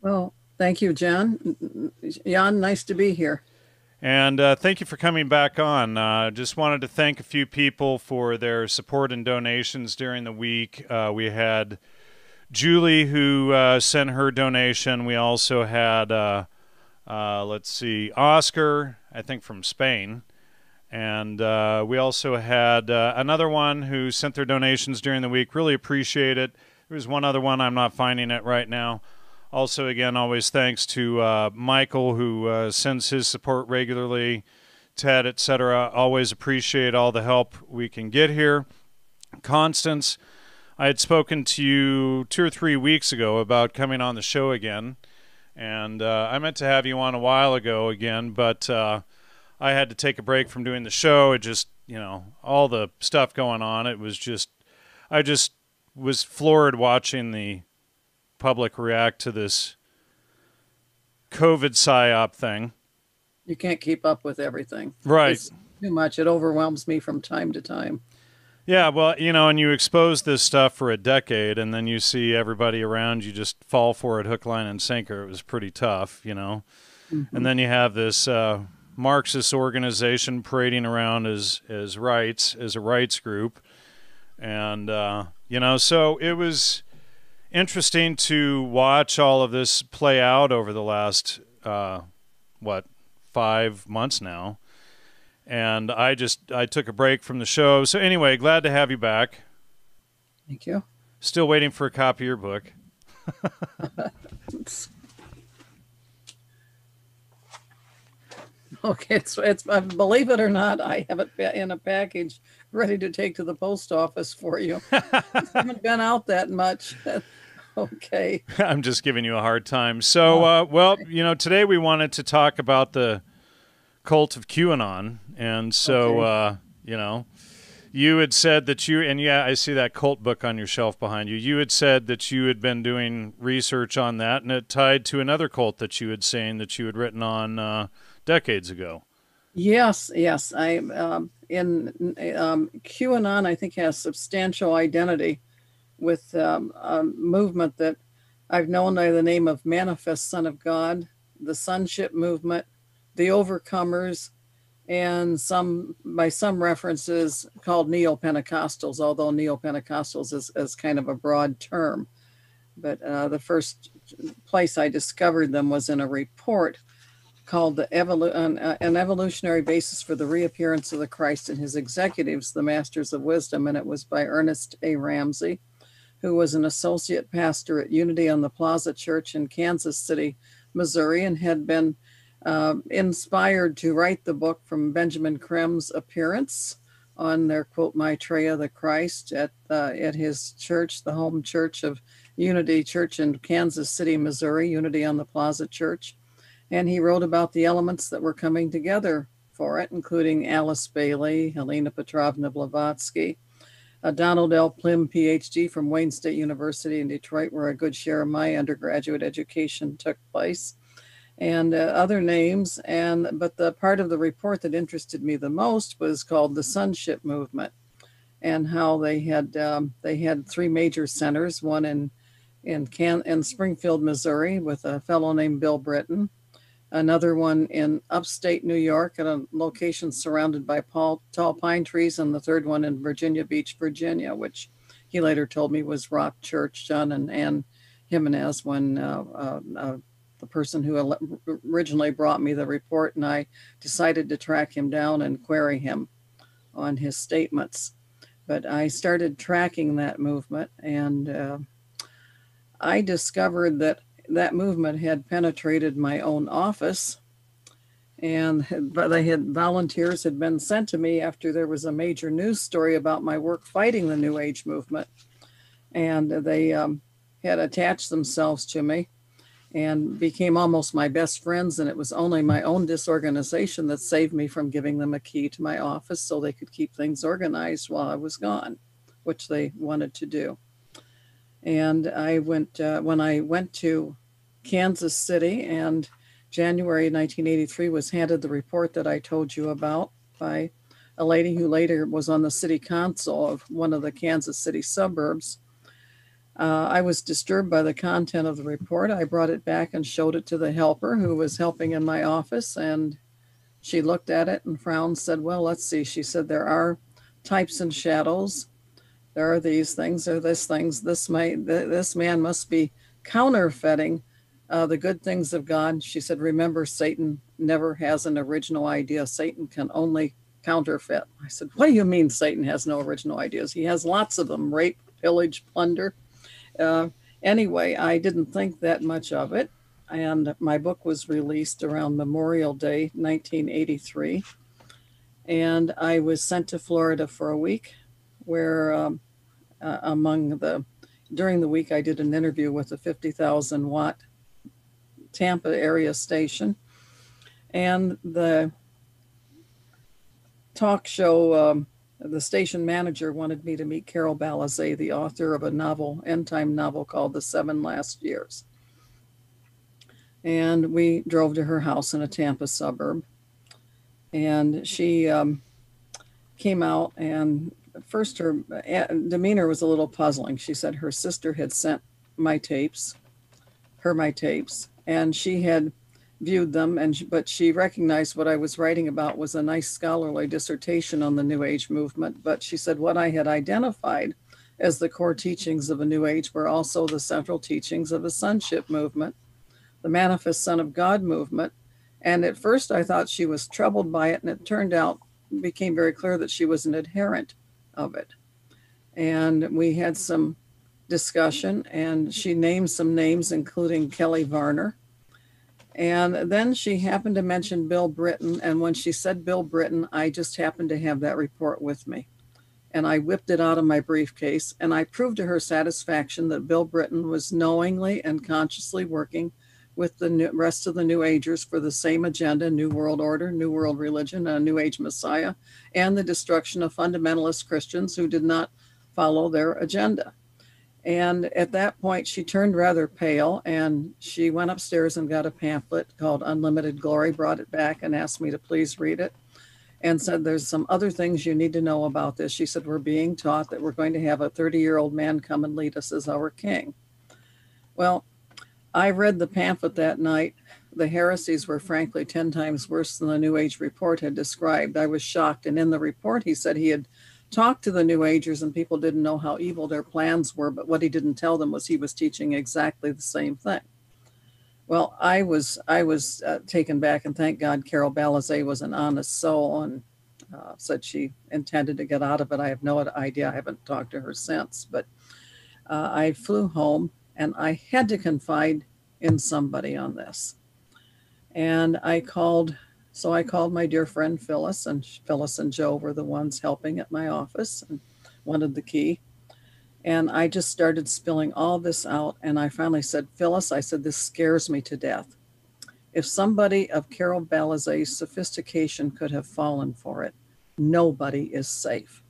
Well, thank you, Jan. Jan, nice to be here. And thank you for coming back on. Just wanted to thank a few people for their support and donations during the week. We had Julie who sent her donation. We also had, let's see, Oscar, I think from Spain. And we also had another one who sent their donations during the week. Really appreciate it. There was one other one. I'm not finding it right now. Also, again, always thanks to Michael, who sends his support regularly, Ted, etc. Always appreciate all the help we can get here. Constance, I had spoken to you 2 or 3 weeks ago about coming on the show again, and I meant to have you on a while ago again, but I had to take a break from doing the show. It just, all the stuff going on. It was just, I just was floored watching the public react to this COVID psyop thing. You can't keep up with everything. Right. It's too much. It overwhelms me from time to time. Yeah, well, and you expose this stuff for a decade, and then you see everybody around you just fall for it hook, line, and sinker. It was pretty tough. And then you have this Marxist organization parading around as a rights group. And, so it was interesting to watch all of this play out over the last 5 months now, and I took a break from the show. So anyway, glad to have you back. Thank you. Still waiting for a copy of your book. Okay, it's believe it or not, I have it in a package ready to take to the post office for you. I haven't been out that much. Okay. I'm just giving you a hard time. So, today we wanted to talk about the cult of QAnon. And so, okay. You had said that and yeah, I see that cult book on your shelf behind you. You had said that you had been doing research on that, and it tied to another cult that you had saying that you had written on decades ago. Yes. I QAnon, I think, has substantial identity with a movement that I've known by the name of Manifest Son of God, the Sonship Movement, the Overcomers, and by some references called Neo-Pentecostals, although Neo-Pentecostals is kind of a broad term. But the first place I discovered them was in a report called An Evolutionary Basis for the Reappearance of the Christ and His Executives, the Masters of Wisdom, and it was by Ernest A. Ramsey, who was an associate pastor at Unity on the Plaza Church in Kansas City, Missouri, and had been inspired to write the book from Benjamin Krem's appearance on their, quote, Maitreya the Christ at his church, the home church of Unity Church in Kansas City, Missouri, Unity on the Plaza Church. And he wrote about the elements that were coming together for it, including Alice Bailey, Helena Petrovna Blavatsky, Donald L. Plim, PhD from Wayne State University in Detroit, where a good share of my undergraduate education took place, and other names. But the part of the report that interested me the most was called the Sonship Movement, and how they had three major centers: one in Springfield, Missouri, with a fellow named Bill Britton; another one in upstate New York at a location surrounded by tall pine trees; and the third one in Virginia Beach, Virginia, which he later told me was Rock Church. John and Ann Jimenez, when the person who originally brought me the report, and I decided to track him down and query him on his statements. But I started tracking that movement, and I discovered that movement had penetrated my own office, and volunteers had been sent to me after there was a major news story about my work fighting the New Age movement, and they had attached themselves to me and became almost my best friends. And it was only my own disorganization that saved me from giving them a key to my office so they could keep things organized while I was gone, which they wanted to do. And I went when I went to Kansas City, and January 1983 was handed the report that I told you about by a lady who later was on the city council of one of the Kansas City suburbs. I was disturbed by the content of the report. I brought it back and showed it to the helper who was helping in my office, and she looked at it and frowned, said, well, let's see. She said, there are types and shadows. There are these things, there are this things. This man must be counterfeiting the good things of God. She said, remember, Satan never has an original idea. Satan can only counterfeit. I said, what do you mean Satan has no original ideas? He has lots of them: rape, pillage, plunder. Uh, anyway, I didn't think that much of it. And my book was released around Memorial Day, 1983. And I was sent to Florida for a week, where during the week I did an interview with a 50,000 watt Tampa area station. And the talk show, the station manager wanted me to meet Carol Balizet, the author of a novel, end time novel called The 7 Last Years. And we drove to her house in a Tampa suburb. And she came out, and first her demeanor was a little puzzling. She said her sister had sent my tapes, and she had viewed them, but she recognized what I was writing about was a nice scholarly dissertation on the New Age movement. But she said what I had identified as the core teachings of a New Age were also the central teachings of the sonship movement, the Manifest Son of God movement. And at first I thought she was troubled by it, and it became very clear that she was an adherent of it. And we had some discussion, and she named some names, including Kelly Varner. And then she happened to mention Bill Britton. And when she said Bill Britton, I just happened to have that report with me. And I whipped it out of my briefcase, and I proved to her satisfaction that Bill Britton was knowingly and consciously working with the rest of the New Agers for the same agenda: New World Order, New World Religion, a New Age Messiah, and the destruction of fundamentalist Christians who did not follow their agenda. And at that point, she turned rather pale, and she went upstairs and got a pamphlet called Unlimited Glory, brought it back and asked me to please read it, and said, there's some other things you need to know about this. She said, we're being taught that we're going to have a 30-year-old man come and lead us as our king. Well, I read the pamphlet that night. The heresies were frankly 10 times worse than the New Age report had described. I was shocked. And in the report, he said he had talked to the New Agers and people didn't know how evil their plans were, but what he didn't tell them was he was teaching exactly the same thing. Well, I was taken back, and thank God Carol Balizet was an honest soul and said she intended to get out of it. I have no idea. I haven't talked to her since, but I flew home, and I had to confide in somebody on this. And I called my dear friend Phyllis, and Phyllis and Joe were the ones helping at my office and wanted the key. And I just started spilling all this out. And I finally said, Phyllis, I said, this scares me to death. If somebody of Carol Balizet's sophistication could have fallen for it, nobody is safe.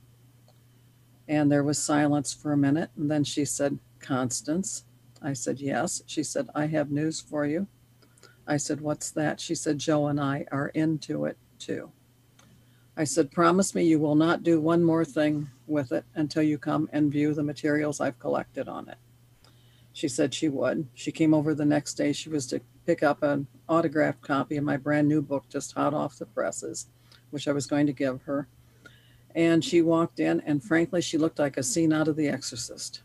And there was silence for a minute. And then she said, Constance. I said, yes. She said, I have news for you. I said, what's that? She said, Joe and I are into it too. I said, promise me you will not do one more thing with it until you come and view the materials I've collected on it. She said she would. She came over the next day. She was to pick up an autographed copy of my brand new book, just hot off the presses, which I was going to give her. And she walked in, and frankly, she looked like a scene out of The Exorcist.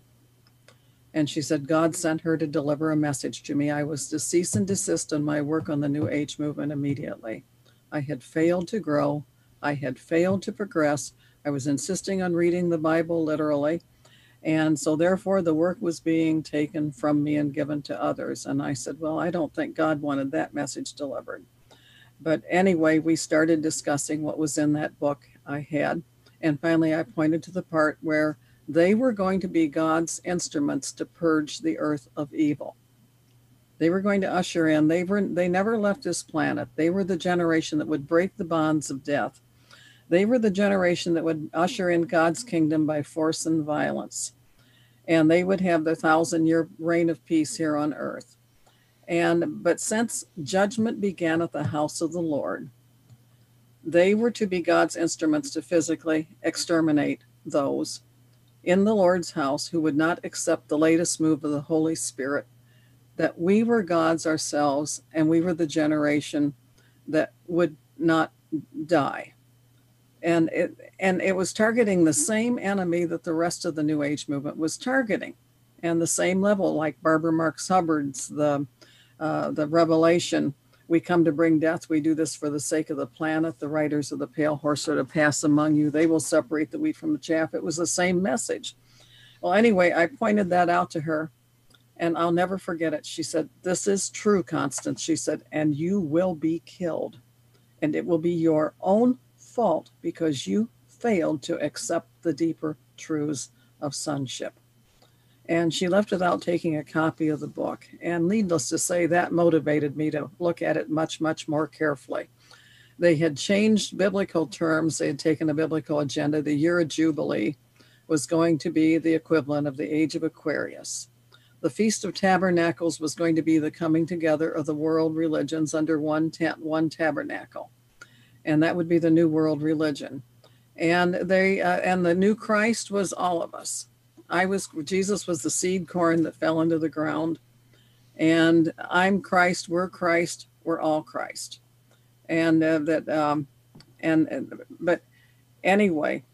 And she said, God sent her to deliver a message to me. I was to cease and desist on my work on the New Age movement immediately. I had failed to grow. I had failed to progress. I was insisting on reading the Bible literally. And so therefore the work was being taken from me and given to others. And I said, well, I don't think God wanted that message delivered. But anyway, we started discussing what was in that book I had. And finally, I pointed to the part where they were going to be God's instruments to purge the earth of evil. They were going to usher in, they never left this planet. They were the generation that would break the bonds of death. They were the generation that would usher in God's kingdom by force and violence. And they would have the 1,000-year reign of peace here on earth. But since judgment began at the house of the Lord, they were to be God's instruments to physically exterminate those in the Lord's house who would not accept the latest move of the Holy Spirit, that we were gods ourselves and we were the generation that would not die. And it was targeting the same enemy that the rest of the New Age movement was targeting, and the same level, like Barbara Marx Hubbard's the Revelation. We come to bring death. We do this for the sake of the planet. The riders of the pale horse are to pass among you. They will separate the wheat from the chaff. It was the same message. Well, anyway, I pointed that out to her, and I'll never forget it. She said, "This is true, Constance." She said, "And you will be killed. And it will be your own fault because you failed to accept the deeper truths of sonship." And she left without taking a copy of the book. And needless to say, that motivated me to look at it much, much more carefully. They had changed biblical terms. They had taken a biblical agenda. The year of Jubilee was going to be the equivalent of the age of Aquarius. The Feast of Tabernacles was going to be the coming together of the world religions under one tent, one tabernacle. And that would be the new world religion. And the new Christ was all of us. Jesus was the seed corn that fell into the ground. And I'm Christ, we're all Christ. But anyway,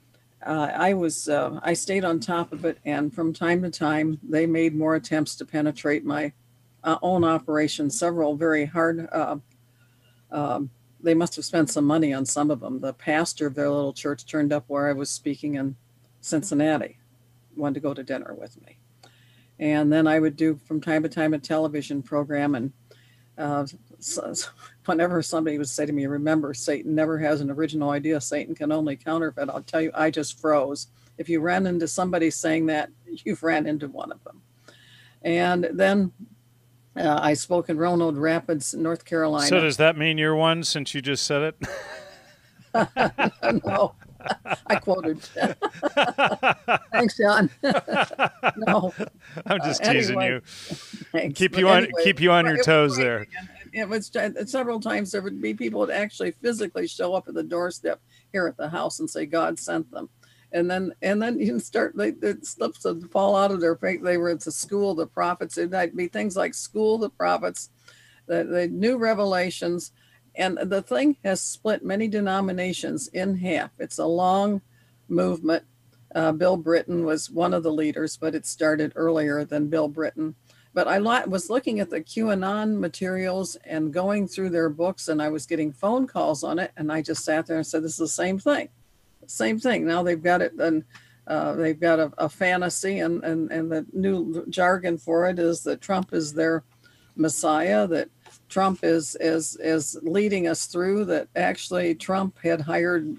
I stayed on top of it, and from time to time, they made more attempts to penetrate my own operation. Several very hard. They must have spent some money on some of them. The pastor of their little church turned up where I was speaking in Cincinnati, wanted to go to dinner with me, and then I would do from time to time a television program, and whenever somebody would say to me, "Remember, Satan never has an original idea. Satan can only counterfeit," I'll tell you, I just froze. If you ran into somebody saying that, you've ran into one of them. And then I spoke in Roanoke Rapids, North Carolina. So does that mean you're one, since you just said it? No, I quoted. Thanks, John. No, I'm just teasing anyway, you. Thanks. Keep But you on anyway, keep you on your it was toes great. there. It was several times there would be people that actually physically show up at the doorstep here at the house and say God sent them, and then you can start. The slips would fall out of their face. They were at the school of the prophets. It might be things like school of the prophets, the new revelations. And the thing has split many denominations in half. It's a long movement. Bill Britton was one of the leaders, but it started earlier than Bill Britton. But I was looking at the QAnon materials and going through their books, and I was getting phone calls on it. And I just sat there and said, "This is the same thing. Same thing." Now they've got it, and they've got a fantasy, and the new jargon for it is that Trump is their Messiah, that Trump is leading us through, that actually Trump had hired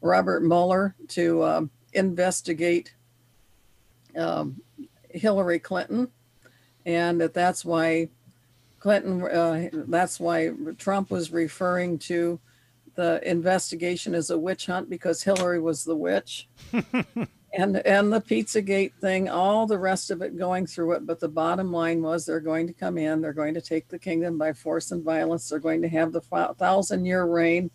Robert Mueller to investigate Hillary Clinton, and that's why Trump was referring to the investigation as a witch hunt, because Hillary was the witch. And the Pizzagate thing, all the rest of it going through it. But the bottom line was they're going to come in. They're going to take the kingdom by force and violence. They're going to have the 1,000-year reign.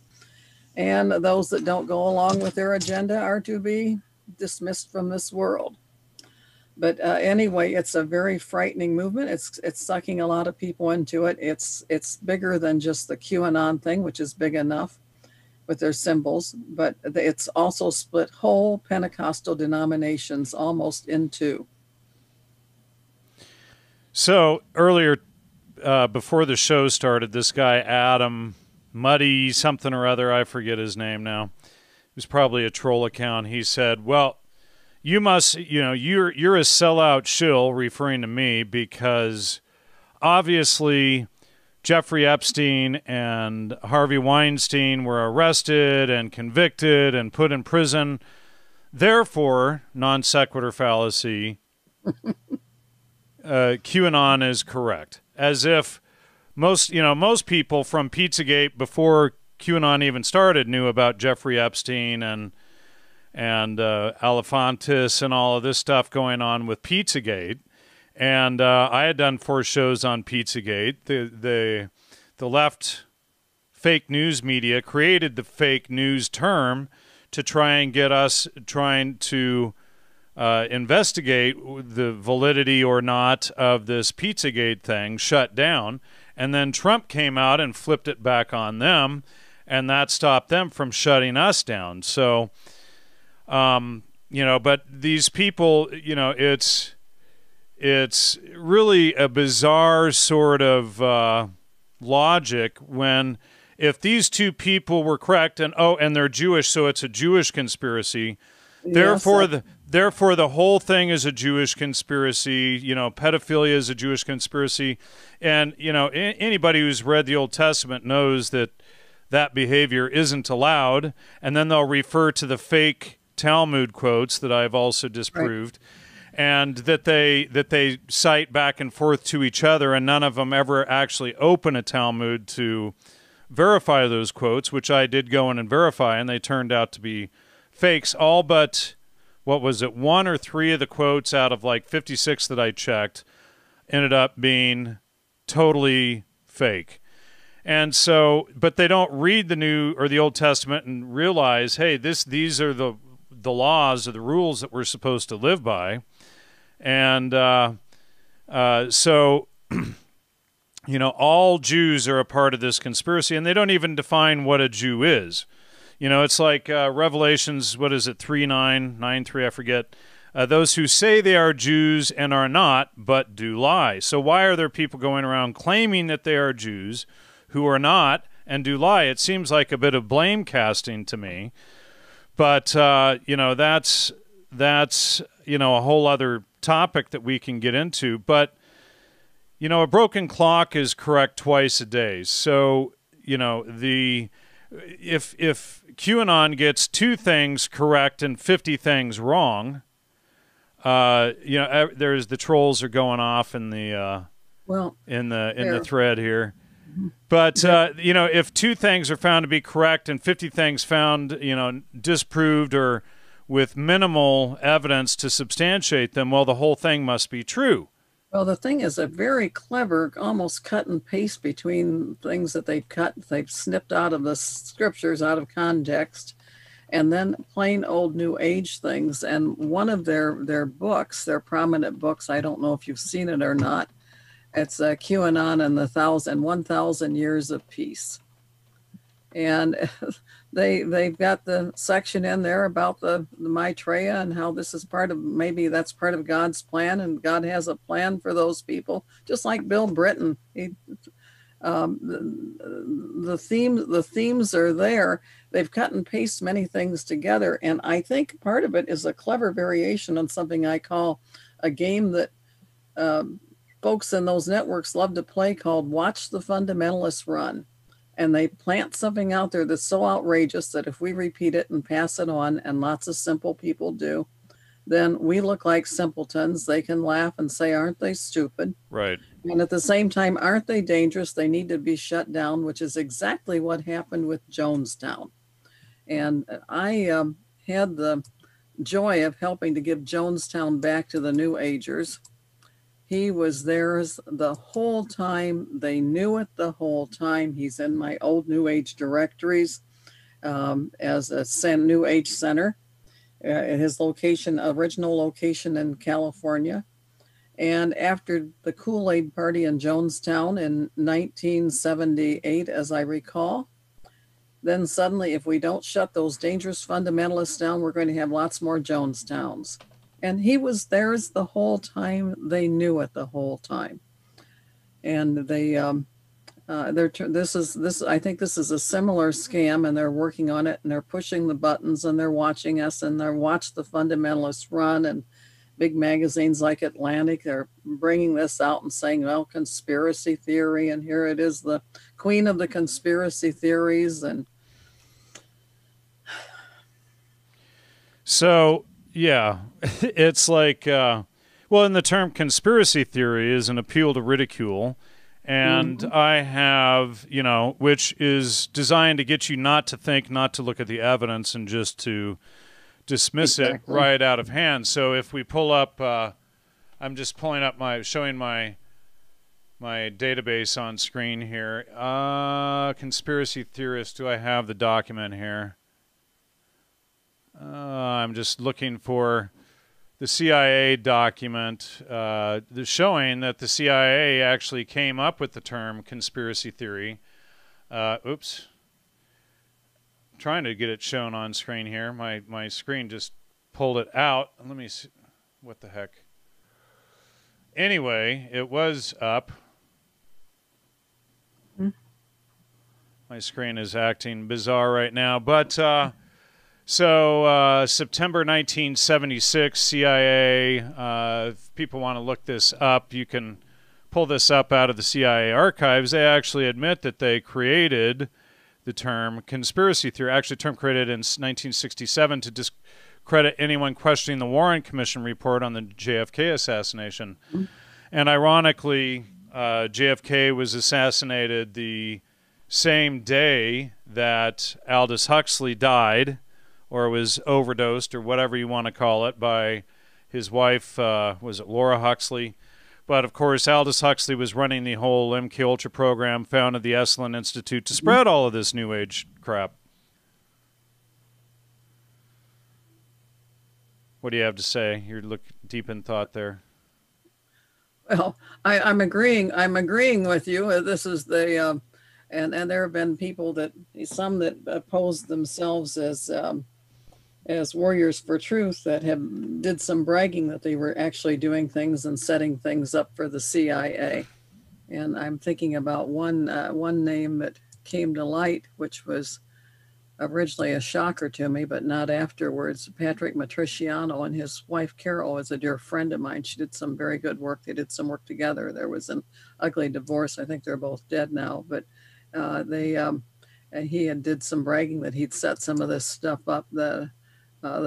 And those that don't go along with their agenda are to be dismissed from this world. But anyway, it's a very frightening movement. It's sucking a lot of people into it. It's bigger than just the QAnon thing, which is big enough with their symbols, but it's also split whole Pentecostal denominations almost in two. So earlier, before the show started, this guy Adam Muddy something or other, I forget his name now, it was probably a troll account. He said, "Well, you must, you're a sellout shill," referring to me, because obviously Jeffrey Epstein and Harvey Weinstein were arrested and convicted and put in prison. Therefore, non sequitur fallacy, QAnon is correct. As if most people from Pizzagate before QAnon even started knew about Jeffrey Epstein and Alefantis and all of this stuff going on with Pizzagate. And I had done 4 shows on Pizzagate. The left fake news media created the fake news term to try and get us trying to investigate the validity or not of this Pizzagate thing shut down. And then Trump came out and flipped it back on them, and that stopped them from shutting us down. So, but these people, it's really a bizarre sort of logic when if these two people were correct and they're Jewish, so it's a Jewish conspiracy. Yes, Therefore, the whole thing is a Jewish conspiracy. Pedophilia is a Jewish conspiracy, and anybody who's read the Old Testament knows that behavior isn't allowed. And then they'll refer to the fake Talmud quotes that I've also disproved, and that they cite back and forth to each other, and none of them ever actually open a Talmud to verify those quotes, which I did go in and verify, and they turned out to be fakes, all but, what was it, 1 or 3 of the quotes out of like 56 that I checked ended up being totally fake. And so, but they don't read the New or the Old Testament and realize, hey, these are the laws or the rules that we're supposed to live by. And so, all Jews are a part of this conspiracy, and they don't even define what a Jew is. It's like Revelations, what is it, 3:9, 9:3, I forget. Those who say they are Jews and are not, but do lie. So why are there people going around claiming that they are Jews who are not and do lie? It seems like a bit of blame casting to me. But, that's a whole other topic that we can get into. But, a broken clock is correct twice a day. So, if QAnon gets 2 things correct and 50 things wrong, there's the trolls are going off in the in the thread here. But if 2 things are found to be correct and 50 things found disproved or with minimal evidence to substantiate them, well, the whole thing must be true. Well, the thing is a very clever, almost cut and paste between things that they've snipped out of the scriptures, out of context, and then plain old New Age things. And one of their books, their prominent books, I don't know if you've seen it or not, it's QAnon and the 1,000 Years of Peace. And they've got the section in there about the Maitreya and how this is maybe that's part of God's plan, and God has a plan for those people, just like Bill Britton. The themes are there. They've cut and pasted many things together, and I think part of it is a clever variation on something I call a game that folks in those networks love to play called Watch the Fundamentalists Run. And they plant something out there that's so outrageous that if we repeat it and pass it on, and lots of simple people do, then we look like simpletons. They can laugh and say, aren't they stupid? Right. And at the same time, aren't they dangerous? They need to be shut down, which is exactly what happened with Jonestown. And I had the joy of helping to give Jonestown back to the New Agers. He was theirs the whole time. They knew it the whole time. He's in my old New Age directories as a New Age center. His original location in California. And after the Kool-Aid party in Jonestown in 1978, as I recall, then suddenly, if we don't shut those dangerous fundamentalists down, we're going to have lots more Jonestowns. And he was theirs the whole time. They knew it the whole time. And I think this is a similar scam, and they're working on it, and they're pushing the buttons, and they're watching us, and they're watch the fundamentalists run, and big magazines like Atlantic, they're bringing this out and saying, well, conspiracy theory, and here it is, the queen of the conspiracy theories. And so, yeah, it's like, and the term conspiracy theory is an appeal to ridicule. And I have, which is designed to get you not to think, not to look at the evidence, and just to dismiss it right out of hand. So if we pull up, I'm just pulling up showing my database on screen here. Conspiracy theorist, do I have the document here? I'm just looking for the CIA document showing that the CIA actually came up with the term conspiracy theory. Oops. I'm trying to get it shown on screen here. My screen just pulled it out. Let me see. What the heck? Anyway, it was up. My screen is acting bizarre right now. But September 1976, CIA, if people want to look this up, you can pull this up out of the CIA archives. They actually admit that they created the term conspiracy theory, actually a term created in 1967 to discredit anyone questioning the Warren Commission report on the JFK assassination. Mm-hmm. And ironically, JFK was assassinated the same day that Aldous Huxley died, or was overdosed, or whatever you want to call it, by his wife, was it Laura Huxley? But of course, Aldous Huxley was running the whole MKUltra program, founded the Esalen Institute to spread all of this New Age crap. What do you have to say? You're deep in thought there. Well, I'm agreeing. I'm agreeing with you. This is the and there have been people some that oppose themselves as warriors for truth that did some bragging that they were actually doing things and setting things up for the CIA. And I'm thinking about one name that came to light, which was originally a shocker to me, but not afterwards. Patrick Matriciano and his wife Carol is a dear friend of mine. She did some very good work. They did some work together. There was an ugly divorce. I think they're both dead now, but he did some bragging that he'd set some of this stuff up. The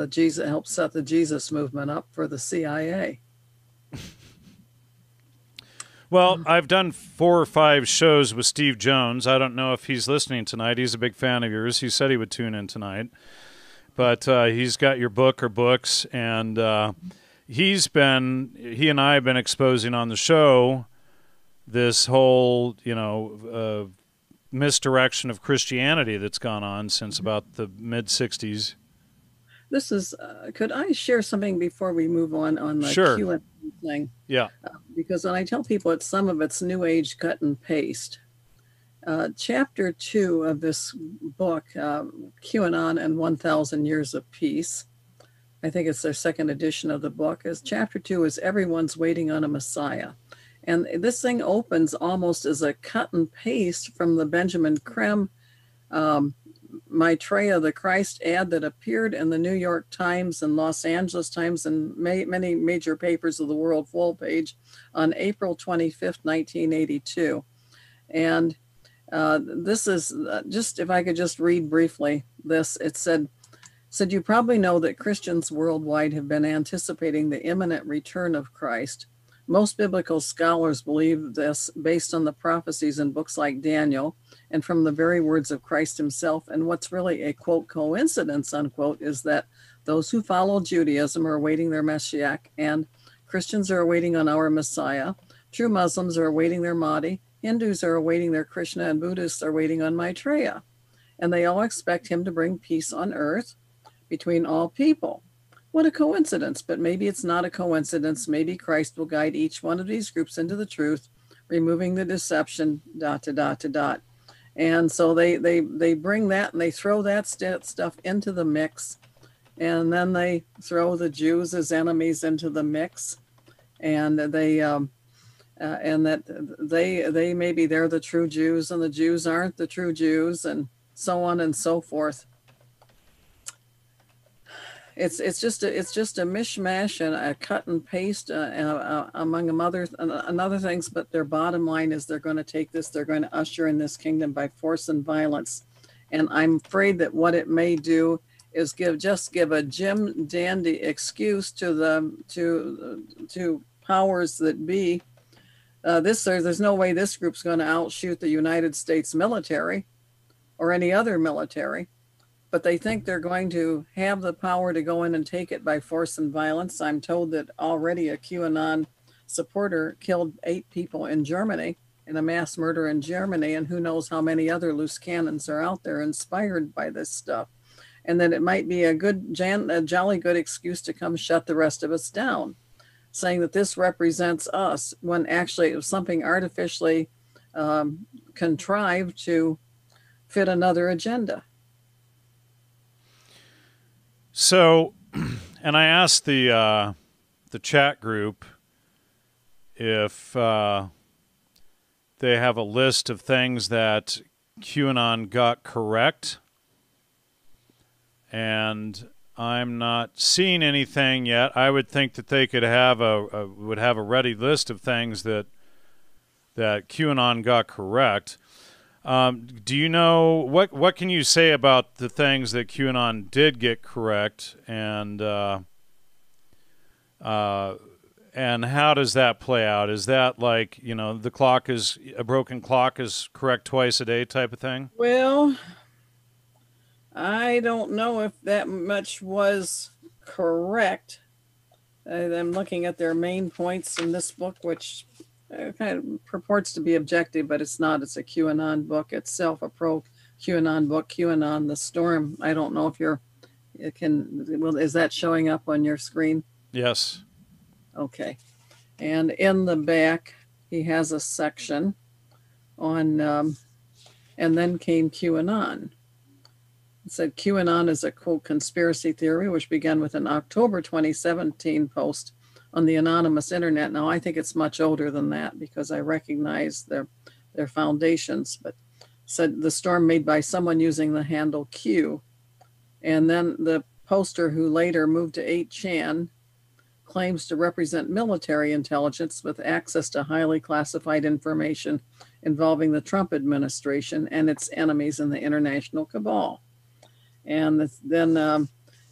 Jesus helped set the Jesus movement up for the CIA. Well, I've done 4 or 5 shows with Steve Jones. I don't know if he's listening tonight. He's a big fan of yours. He said he would tune in tonight. But he's got your book or books, and he and I have been exposing on the show this whole, misdirection of Christianity that's gone on since about the mid-'60s. This is, could I share something before we move on the Sure. Q&A thing? Yeah. Because when I tell people some of it's New Age cut and paste. Chapter 2 of this book, QAnon and 1,000 Years of Peace, I think it's their second edition of the book, is Chapter 2 is Everyone's Waiting on a Messiah. And this thing opens almost as a cut and paste from the Benjamin Creme Maitreya the Christ ad that appeared in the New York Times and Los Angeles Times and many major papers of the world full page on April 25th, 1982. And this is just, if I could just read briefly this, it said, you probably know that Christians worldwide have been anticipating the imminent return of Christ. Most biblical scholars believe this based on the prophecies in books like Daniel and from the very words of Christ himself. And what's really a, quote, coincidence, unquote, is that those who follow Judaism are awaiting their Messiah, and Christians are awaiting on our Messiah. True Muslims are awaiting their Mahdi. Hindus are awaiting their Krishna, and Buddhists are waiting on Maitreya. And they all expect him to bring peace on earth between all people. What a coincidence, but maybe it's not a coincidence. Maybe Christ will guide each one of these groups into the truth, removing the deception, ... And so they bring that and they throw that stuff into the mix. And then they throw the Jews as enemies into the mix. And they maybe they're the true Jews and the Jews aren't the true Jews, and so on and so forth. It's just a mishmash and a cut and paste among other things. But their bottom line is they're going to take this, they're going to usher in this kingdom by force and violence. And I'm afraid that what it may do is give a Jim Dandy excuse to powers that be. There's no way this group's going to outshoot the United States military or any other military. But they think they're going to have the power to go in and take it by force and violence. I'm told that already a QAnon supporter killed 8 people in Germany in a mass murder in Germany, and who knows how many other loose cannons are out there inspired by this stuff. and that it might be a jolly good excuse to come shut the rest of us down, saying that this represents us when actually it was something artificially contrived to fit another agenda. So, and I asked the chat group if they have a list of things that QAnon got correct, and I'm not seeing anything yet. I would think that they could have a ready list of things that QAnon got correct. Do you know what can you say about the things that QAnon did get correct, and how does that play out? Is that like, a broken clock is correct twice a day type of thing? Well, I don't know if that much was correct. I'm looking at their main points in this book, which kind of purports to be objective, but it's not. It's a QAnon book itself, a pro-QAnon book, QAnon, The Storm. I don't know if is that showing up on your screen? Yes. Okay. And in the back, he has a section on, and then came QAnon. It said QAnon is a, quote, conspiracy theory, which began with an October 2017 post on the anonymous internet. Now, I think it's much older than that because I recognize their foundations, but said the storm made by someone using the handle Q. And then the poster, who later moved to 8chan, claims to represent military intelligence with access to highly classified information involving the Trump administration and its enemies in the international cabal. And then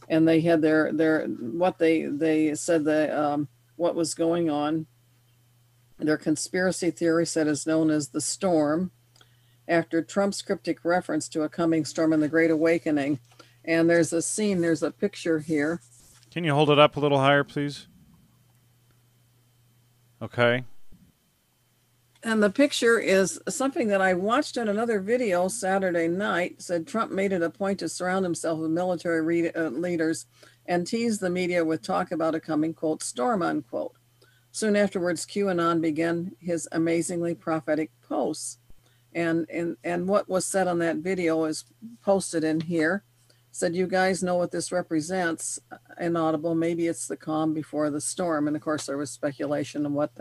and they had their what they said what was going on. Their conspiracy theory set is known as the storm, after Trump's cryptic reference to a coming storm in the Great Awakening. And there's a picture here. Can you hold it up a little higher, please? Okay. And the picture is something that I watched in another video Saturday night. Said Trump made it a point to surround himself with military leaders and tease the media with talk about a coming, quote, storm, unquote. Soon afterwards, QAnon began his amazingly prophetic posts. And what was said on that video is posted in here. Said, you guys know what this represents, inaudible. Maybe it's the calm before the storm. And of course, there was speculation of what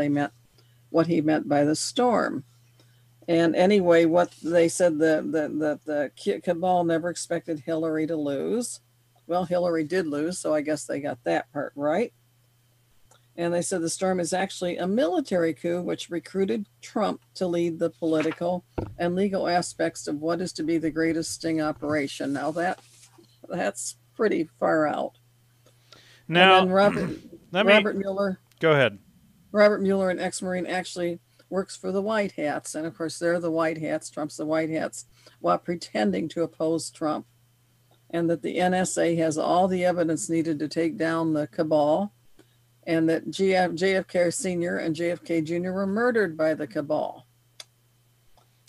he meant by the storm. And anyway, what they said, the cabal never expected Hillary to lose. Well, Hillary did lose, so I guess they got that part right. And they said the storm is actually a military coup, which recruited Trump to lead the political and legal aspects of what is to be the greatest sting operation. Now that's pretty far out. Now, Robert Mueller. Go ahead. Robert Mueller, an ex-Marine, actually works for the White Hats. And of course, they're the White Hats. Trump's the White Hats, while pretending to oppose Trump. And that the NSA has all the evidence needed to take down the cabal. And that JFK Sr. and JFK Jr. were murdered by the cabal.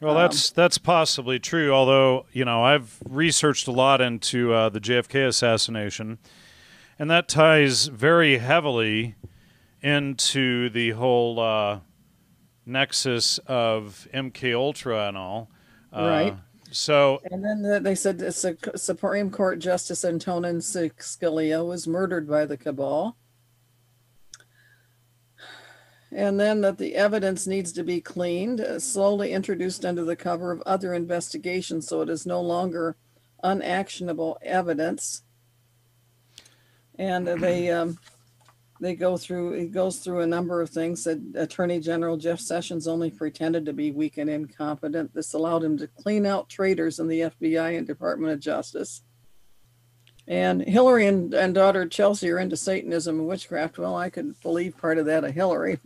Well, that's possibly true, although, I've researched a lot into the JFK assassination, and that ties very heavily into the whole nexus of MK Ultra and all. Right. So, and then they said Supreme Court Justice Antonin Scalia was murdered by the cabal. And then that the evidence needs to be cleaned, slowly introduced under the cover of other investigations, so it is no longer unactionable evidence. And it goes through a number of things. That Attorney General Jeff Sessions only pretended to be weak and incompetent. This allowed him to clean out traitors in the FBI and Department of Justice. And Hillary and daughter Chelsea are into Satanism and witchcraft. Well, I could believe part of that of Hillary.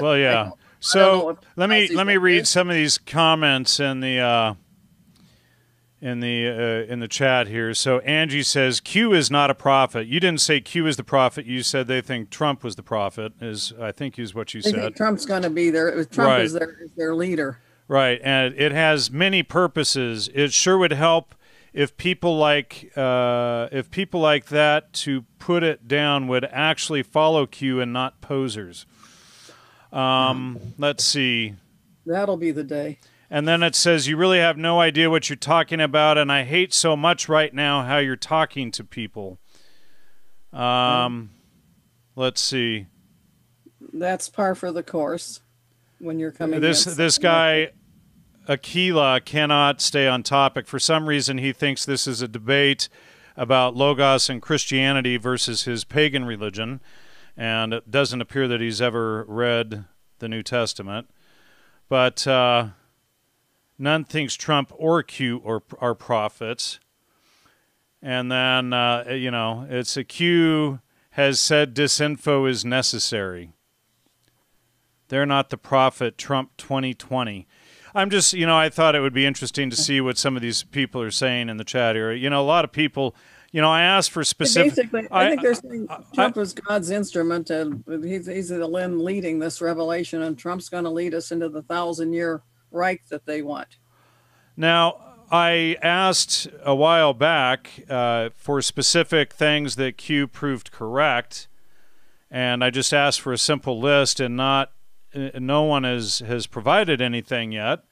Well, yeah. So let me read some of these comments in the chat here. So Angie says Q is not a prophet. You didn't say Q is the prophet. You said they think Trump was the prophet. I think is what you said. They think Trump's going to be there. Trump is their leader. Right, and it has many purposes. It sure would help if people like that, to put it down, would actually follow Q and not posers. Let's see. That'll be the day. And then it says, you really have no idea what you're talking about, and I hate so much right now how you're talking to people. Let's see. That's par for the course when you're coming. This guy, Aquila, cannot stay on topic. For some reason, he thinks this is a debate about Logos and Christianity versus his pagan religion, and it doesn't appear that he's ever read the New Testament. But none thinks Trump or Q are prophets. And then, it's a Q has said disinfo is necessary. They're not the prophet, Trump 2020. I'm just, I thought it would be interesting to see what some of these people are saying in the chat area. A lot of people, I asked for specific... Basically, I think they're saying Trump is God's instrument. He's the one leading this revelation, and Trump's going to lead us into the 1,000-year Reich that they want. Now, I asked a while back for specific things that Q proved correct, and I just asked for a simple list, and no one has provided anything yet.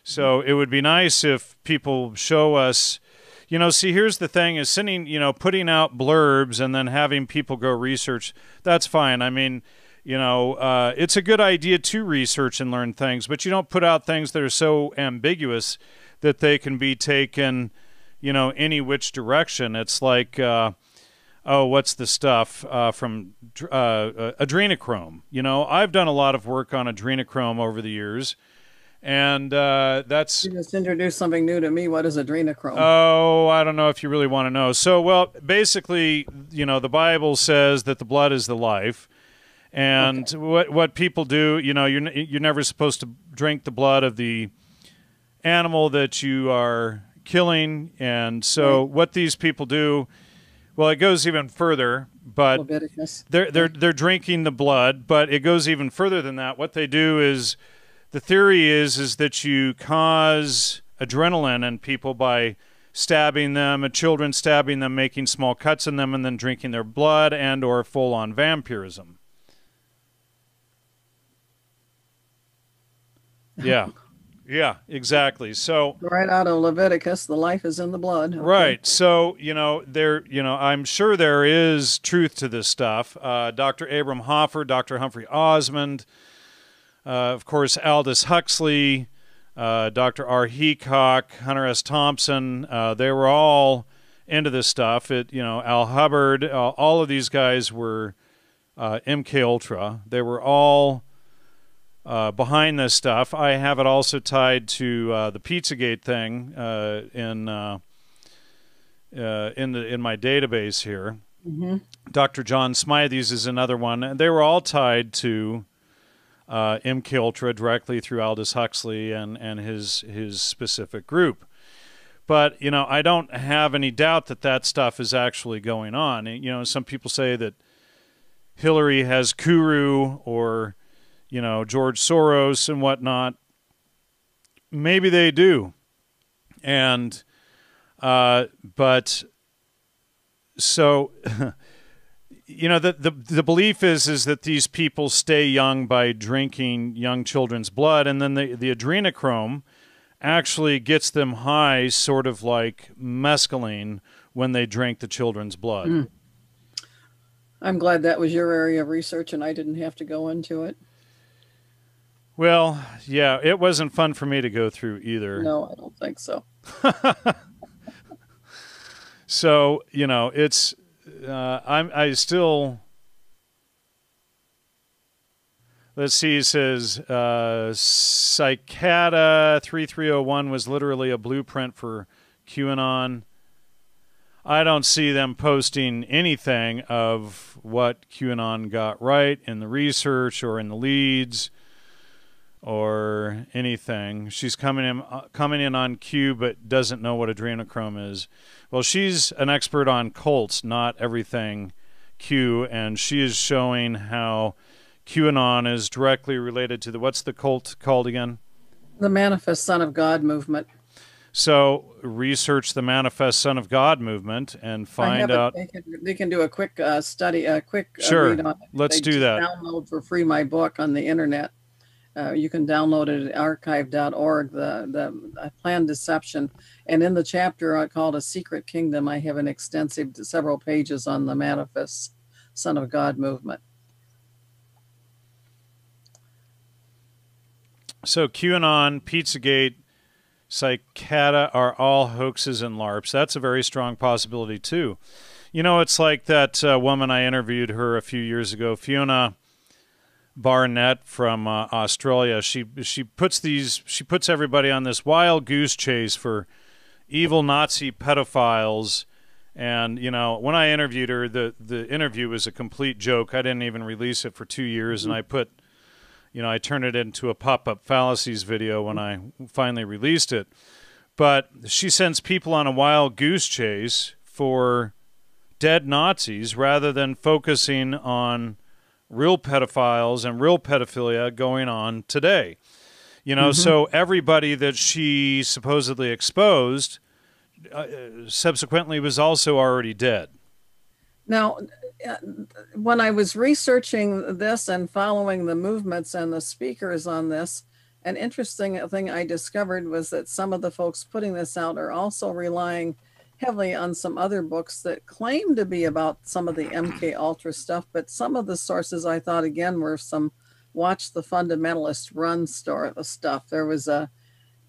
So it would be nice if people show us, see, here's the thing, is sending, putting out blurbs and then having people go research. That's fine. I mean, it's a good idea to research and learn things, but you don't put out things that are so ambiguous that they can be taken, any which direction. It's like, what's the stuff from adrenochrome? I've done a lot of work on adrenochrome over the years, and that's... You just introduced something new to me. What is adrenochrome? Oh, I don't know if you really want to know. So, well, basically, the Bible says that the blood is the life, and what people do, you're never supposed to drink the blood of the animal that you are killing, and so what these people do, well, it goes even further, but they're drinking the blood, but it goes even further than that. What they do is, the theory is that you cause adrenaline in people by stabbing them, children stabbing them, making small cuts in them, and then drinking their blood, and or full-on vampirism. Yeah. Yeah, exactly. So right out of Leviticus, the life is in the blood. Okay. Right. So, I'm sure there is truth to this stuff. Dr. Abram Hoffer, Dr. Humphrey Osmond, of course, Aldous Huxley, Dr. R. Heacock, Hunter S. Thompson, they were all into this stuff. Al Hubbard, all of these guys were MK Ultra. They were all behind this stuff. I have it also tied to the Pizzagate thing in my database here. Mm-hmm. Dr. John Smithies is another one, and they were all tied to MK Ultra directly through Aldous Huxley and his specific group. But I don't have any doubt that stuff is actually going on. Some people say that Hillary has Kuru or George Soros and whatnot. Maybe they do. And, but, so, the belief is that these people stay young by drinking young children's blood, and then the adrenochrome actually gets them high, sort of like mescaline, when they drink the children's blood. Mm. I'm glad that was your area of research and I didn't have to go into it. Well, yeah, it wasn't fun for me to go through either. No, I don't think so. So, it's, I still, let's see, it says, Cicada 3301 was literally a blueprint for QAnon. I don't see them posting anything of what QAnon got right in the research or in the leads or anything. She's coming in on Q, but doesn't know what adrenochrome is. Well, she's an expert on cults, not everything Q, and she is showing how QAnon is directly related to what's the cult called again? The Manifest Son of God movement. So research the Manifest Son of God movement and I find have it. out. They can do a quick study, a quick Sure, read on it. let's They do just that. download for free my book on the internet. You can download it at archive.org, the planned deception. And in the chapter called A Secret Kingdom, I have an extensive several pages on the Manifest Son of God movement. So QAnon, Pizzagate, Cicada are all hoaxes and LARPs. That's a very strong possibility too. You know, it's like that woman I interviewed her a few years ago, Fiona Barnett from Australia. She puts everybody on this wild goose chase for evil Nazi pedophiles. And you know, when I interviewed her, the interview was a complete joke. I didn't even release it for 2 years, and I turned it into a pop-up fallacies video when I finally released it. But she sends people on a wild goose chase for dead Nazis rather than focusing on real pedophiles and real pedophilia going on today. You know, so everybody that she supposedly exposed subsequently was also already dead. Now, when I was researching this and following the movements and the speakers on this, an interesting thing I discovered was that some of the folks putting this out are also relying heavily on some other books that claim to be about some of the MK Ultra stuff, but some of the sources I thought again were some Watch the Fundamentalist Run stuff. There was a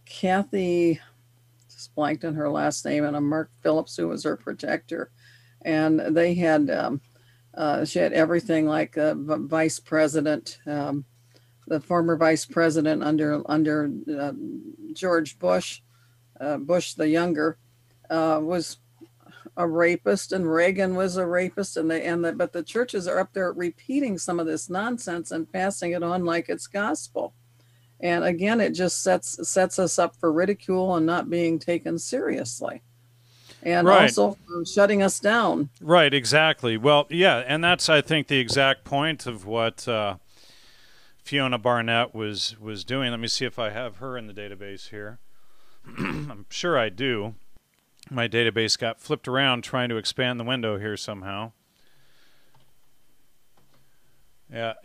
Kathy, just blanked on her last name, and a Mark Phillips who was her protector, and they had she had everything like vice president, the former vice president under George Bush, Bush the younger, was a rapist, and Reagan was a rapist, but the churches are up there repeating some of this nonsense and passing it on like it's gospel. And again, it just sets us up for ridicule and not being taken seriously. And also for shutting us down. Right, exactly. Well, yeah, and that's, I think, the exact point of what Fiona Barnett was doing. Let me see if I have her in the database here. I'm sure I do. My database got flipped around trying to expand the window here somehow. Yeah,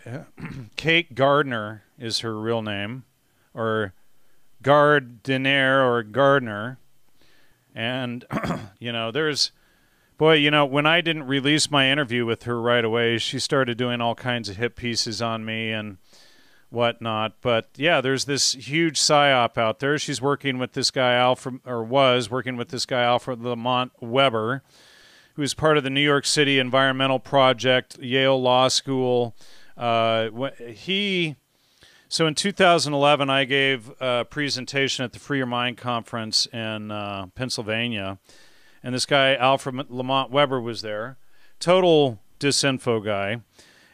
Kate Gardner is her real name, or Gardiner or Gardner. And, you know, when I didn't release my interview with her right away, she started doing all kinds of hit pieces on me and whatnot. But, yeah, there's this huge psyop out there. She's working with this guy, was working with this guy, Alfred Lamont Weber, who's part of the New York City Environmental Project, Yale Law School. So in 2011, I gave a presentation at the Free Your Mind conference in Pennsylvania, and this guy, Alfred Lamont Weber, was there. Total disinfo guy.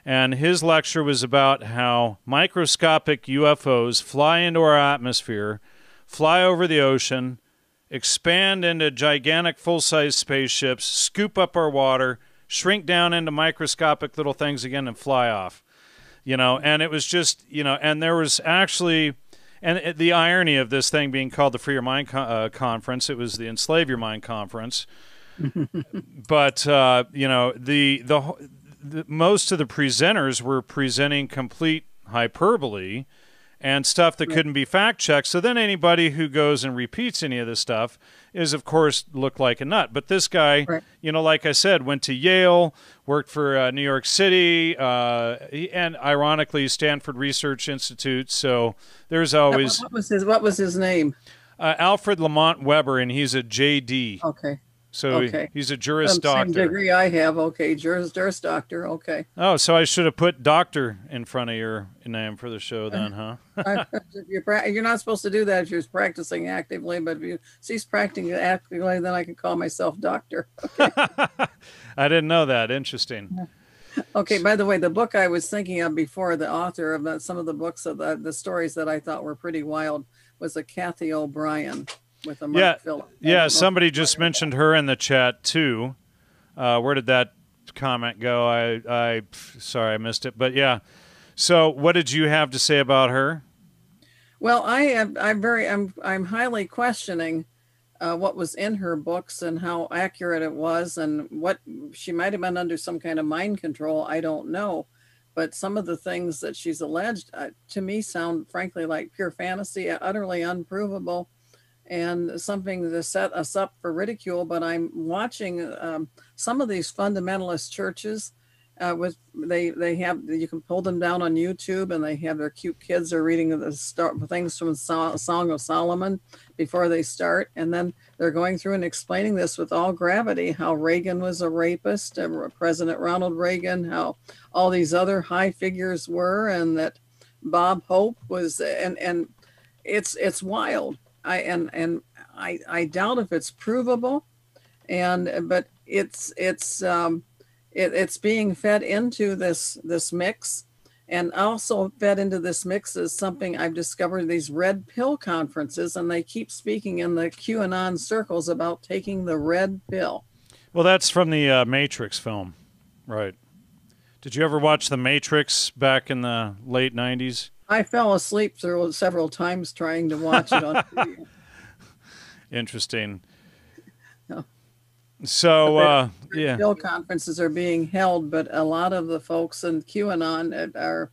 And his lecture was about how microscopic UFOs fly into our atmosphere, fly over the ocean, expand into gigantic full-size spaceships, scoop up our water, shrink down into microscopic little things again, and fly off. You know, and it was just, you know, and there was actually, and the irony of this thing being called the Free Your Mind conference, it was the Enslave Your Mind conference. But, you know, the most of the presenters were presenting complete hyperbole and stuff that couldn't be fact-checked. So then anybody who goes and repeats any of this stuff is, of course, looked like a nut. But this guy, you know, like I said, went to Yale, worked for New York City, and ironically, Stanford Research Institute. So there's always... What was his name? Alfred Lamont Weber, and he's a JD. Okay. So he's a Juris Doctor. Same degree I have. Okay, Juris Doctor. Okay. Oh, so I should have put Doctor in front of your name for the show then, huh? You're not supposed to do that if you're practicing actively, but if you cease practicing actively, then I can call myself Doctor. Okay. I didn't know that. Interesting. Okay, by the way, the book I was thinking of before, the author of some of the books of the stories that I thought were pretty wild was a Kathy O'Brien. With a Mark Phillips. Yeah, somebody just mentioned her in the chat too. Where did that comment go? I sorry, I missed it. But yeah, so what did you have to say about her? Well, I'm highly questioning what was in her books and how accurate it was, and what she might have been under some kind of mind control. I don't know. But some of the things that she's alleged to me sound, frankly, like pure fantasy, utterly unprovable, and something to set us up for ridicule. But I'm watching some of these fundamentalist churches with they have, you can pull them down on YouTube, and they have their cute kids are reading the things from Song of Solomon before they start, and then they're going through and explaining this with all gravity, how Reagan was a rapist, President Ronald Reagan, how all these other high figures were, and that Bob Hope was, and it's wild. I doubt if it's provable, but it's being fed into this mix, and also fed into this mix is something I've discovered, these red pill conferences, and they keep speaking in the QAnon circles about taking the red pill. Well, that's from the Matrix film, right? Did you ever watch The Matrix back in the late 90s? I fell asleep through several times trying to watch it on TV. Interesting. No. So, yeah. Pill conferences are being held, but a lot of the folks in QAnon are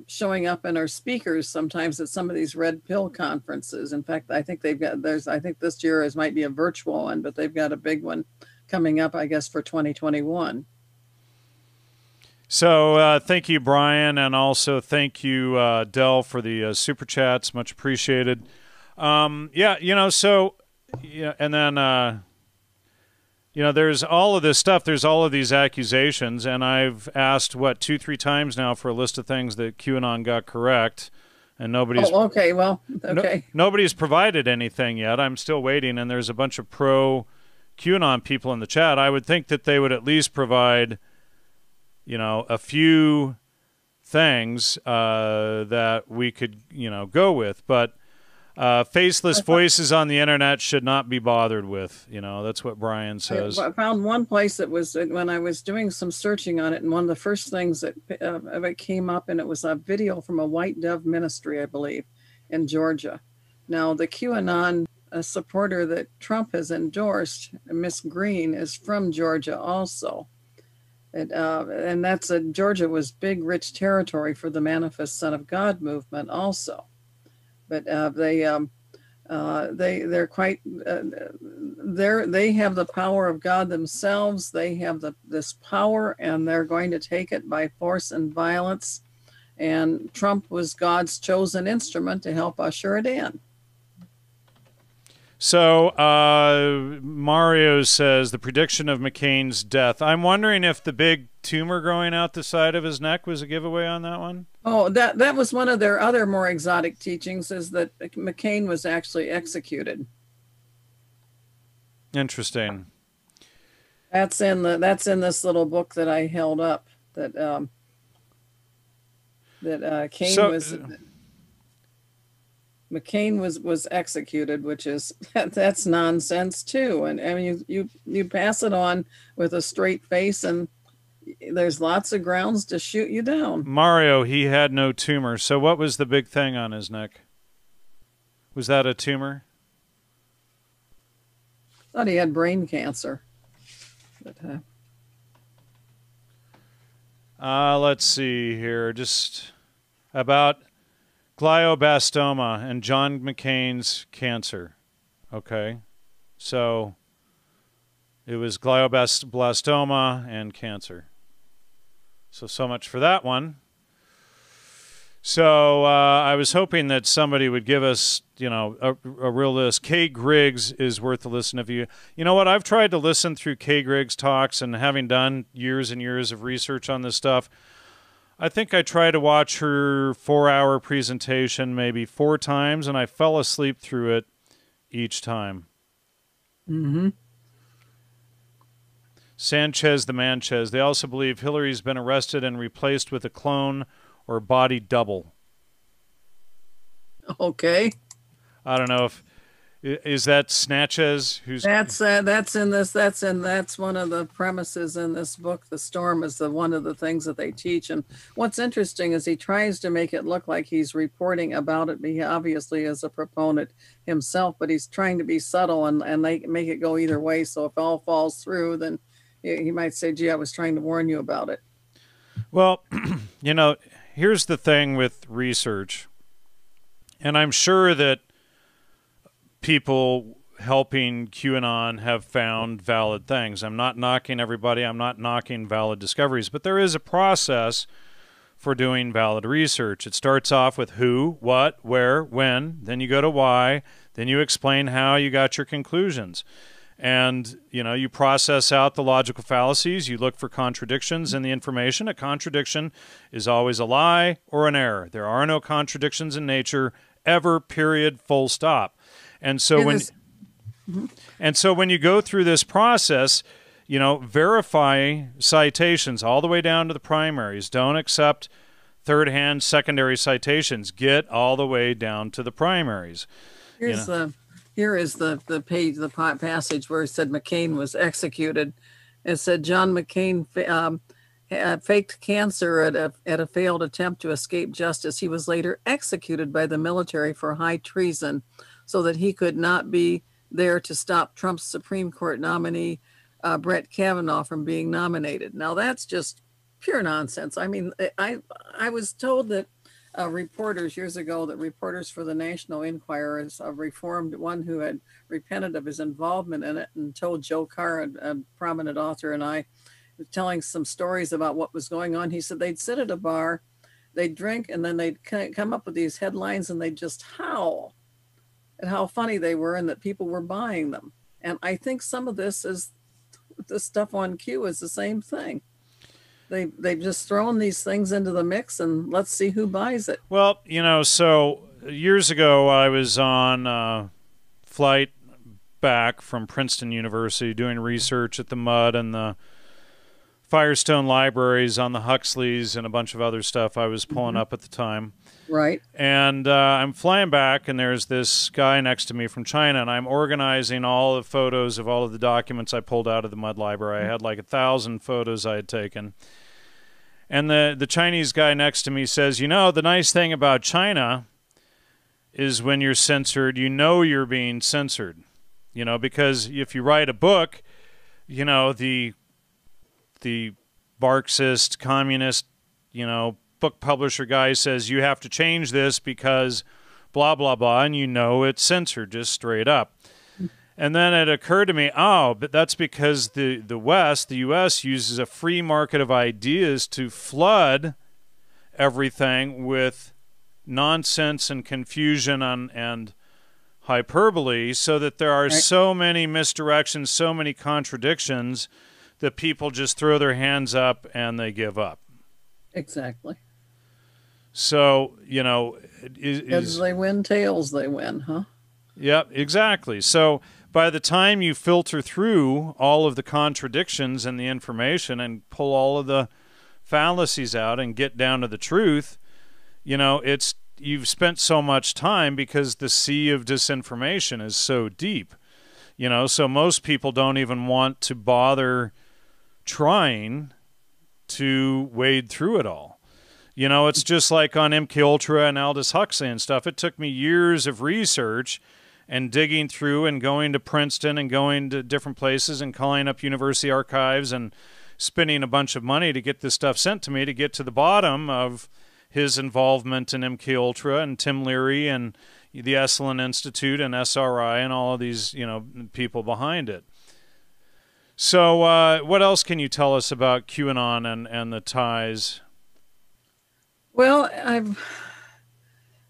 showing up and are speakers sometimes at some of these red pill conferences. In fact, I think I think this year might be a virtual one, but they've got a big one coming up, I guess, for 2021. So thank you, Brian, and also thank you, Del, for the super chats. Much appreciated. Yeah, so, yeah, and then, there's all of this stuff. There's all of these accusations, and I've asked, 2-3 times now for a list of things that QAnon got correct, and nobody's... Oh, okay, well, okay. Nobody's provided anything yet. I'm still waiting, and there's a bunch of pro-QAnon people in the chat. I would think that they would at least provide... a few things that we could, go with. But faceless voices on the internet should not be bothered with. That's what Brian says. I found one place that was, when I was doing some searching on it, and one of the first things that came up, and it was a video from a White Dove ministry, I believe, in Georgia. Now, the QAnon supporter that Trump has endorsed, Miss Green, is from Georgia also. And that's Georgia was big, rich territory for the Manifest Son of God movement also. But they're quite they have the power of God themselves. They have this power, and they're going to take it by force and violence. And Trump was God's chosen instrument to help usher it in. So Mario says the prediction of McCain's death. I'm wondering if the big tumor growing out the side of his neck was a giveaway on that one. Oh, that was one of their other more exotic teachings, is that McCain was actually executed. Interesting. That's in this little book that I held up, that McCain was executed, which is that's nonsense too. And I mean, you pass it on with a straight face, and there's lots of grounds to shoot you down. Mario, he had no tumor. So what was the big thing on his neck? Was that a tumor? I thought he had brain cancer. But, let's see here. Just about glioblastoma and John McCain's cancer. Okay. So it was glioblastoma and cancer. So much for that one. So I was hoping that somebody would give us, a real list. Kay Griggs is worth a listen. If you know what, I've tried to listen through Kay Griggs talks, and having done years and years of research on this stuff, I think I tried to watch her 4-hour presentation maybe 4 times, and I fell asleep through it each time. Mm-hmm. Sanchez the Manchez. They also believe Hillary's been arrested and replaced with a clone or body double. Okay. I don't know Is that Snatches? Who's That's in this. That's one of the premises in this book. The storm is the one of the things that they teach. And what's interesting is he tries to make it look like he's reporting about it. But he obviously is a proponent himself, but he's trying to be subtle and they make it go either way. So if all falls through, then he might say, "Gee, I was trying to warn you about it." Well, here's the thing with research, and I'm sure that people helping QAnon have found valid things. I'm not knocking everybody. I'm not knocking valid discoveries, but there is a process for doing valid research. It starts off with who, what, where, when, then you go to why, then you explain how you got your conclusions. And, you process out the logical fallacies, you look for contradictions in the information. A contradiction is always a lie or an error. There are no contradictions in nature, ever, period, full stop. And so when you go through this process, verify citations all the way down to the primaries. Don't accept third-hand, secondary citations. Get all the way down to the primaries. Here is the page, the passage where it said McCain was executed. It said John McCain faked cancer at a failed attempt to escape justice. He was later executed by the military for high treason so that he could not be there to stop Trump's Supreme Court nominee, Brett Kavanaugh, from being nominated. Now, that's just pure nonsense. I mean, I was told that reporters years ago, that reporters for the National Enquirer reformed one who had repented of his involvement in it and told Joe Carr, a prominent author, and I was telling some stories about what was going on. He said they'd sit at a bar, they'd drink, and then they'd come up with these headlines and they'd just howl at how funny they were and that people were buying them. And I think some of this stuff on Q is the same thing. They've just thrown these things into the mix and let's see who buys it. Well, so years ago I was on a flight back from Princeton University doing research at the Mudd and the Firestone libraries on the Huxleys and a bunch of other stuff I was pulling up at the time. Right. And I'm flying back, and there's this guy next to me from China, and I'm organizing all the photos of all of the documents I pulled out of the Mudd Library. I had like 1,000 photos I had taken. And the Chinese guy next to me says, the nice thing about China is when you're censored, you're being censored. Because if you write a book, the Marxist, communist, book publisher guy says you have to change this because blah, blah, blah, and it's censored just straight up. And then it occurred to me, but that's because the West, the U.S., uses a free market of ideas to flood everything with nonsense and confusion and hyperbole so that there are so many misdirections, so many contradictions that people just throw their hands up and they give up. Exactly. So, heads they win, tails they win, huh? Yep, exactly. So by the time you filter through all of the contradictions in the information and pull all of the fallacies out and get down to the truth, you've spent so much time because the sea of disinformation is so deep. So most people don't even want to bother trying to wade through it all. It's just like on MKUltra and Aldous Huxley and stuff. It took me years of research and digging through and going to Princeton and going to different places and calling up university archives and spending a bunch of money to get this stuff sent to me to get to the bottom of his involvement in MKUltra and Tim Leary and the Esalen Institute and SRI and all of these, people behind it. So what else can you tell us about QAnon and the ties? Well,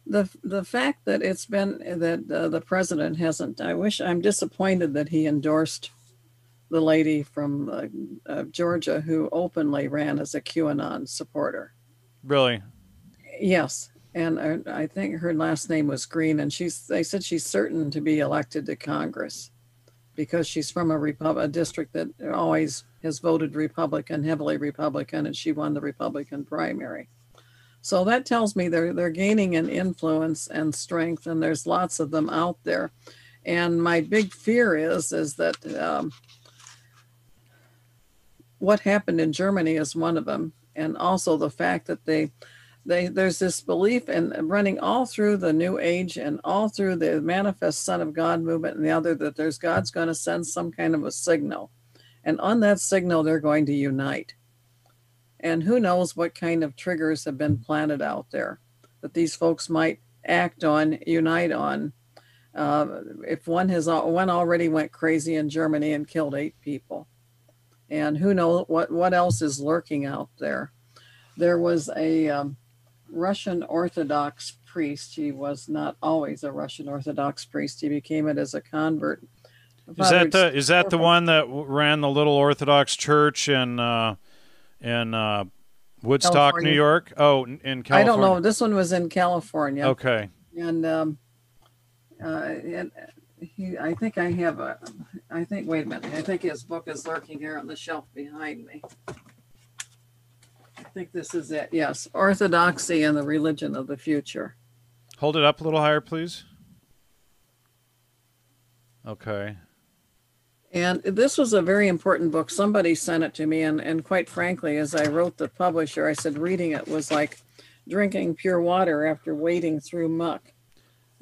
the fact that it's been that the president hasn't. I'm disappointed that he endorsed the lady from Georgia who openly ran as a QAnon supporter. Really? Yes, and I think her last name was Green, and they said she's certain to be elected to Congress because she's from a district that always has voted Republican, heavily Republican, and she won the Republican primary. So that tells me they're gaining an influence and strength, and there's lots of them out there. And my big fear is that what happened in Germany is one of them, and also the fact that there's this belief in running all through the New Age and all through the Manifest Son of God movement and the other, that God's going to send some kind of a signal, and on that signal they're going to unite. And who knows what kind of triggers have been planted out there that these folks might act on, unite on. If one already went crazy in Germany and killed 8 people. And who knows what else is lurking out there. There was a Russian Orthodox priest. He was not always a Russian Orthodox priest. He became it as a convert. Is that the one that ran the little Orthodox church in Woodstock, California. New York? Oh, in California. I don't know. This one was in California. Okay. And I think I have wait a minute. I think his book is lurking here on the shelf behind me. I think this is it. Yes. Orthodoxy and the Religion of the Future. Hold it up a little higher, please. Okay. And this was a very important book. Somebody sent it to me, and quite frankly, as I wrote the publisher, I said reading it was like drinking pure water after wading through muck.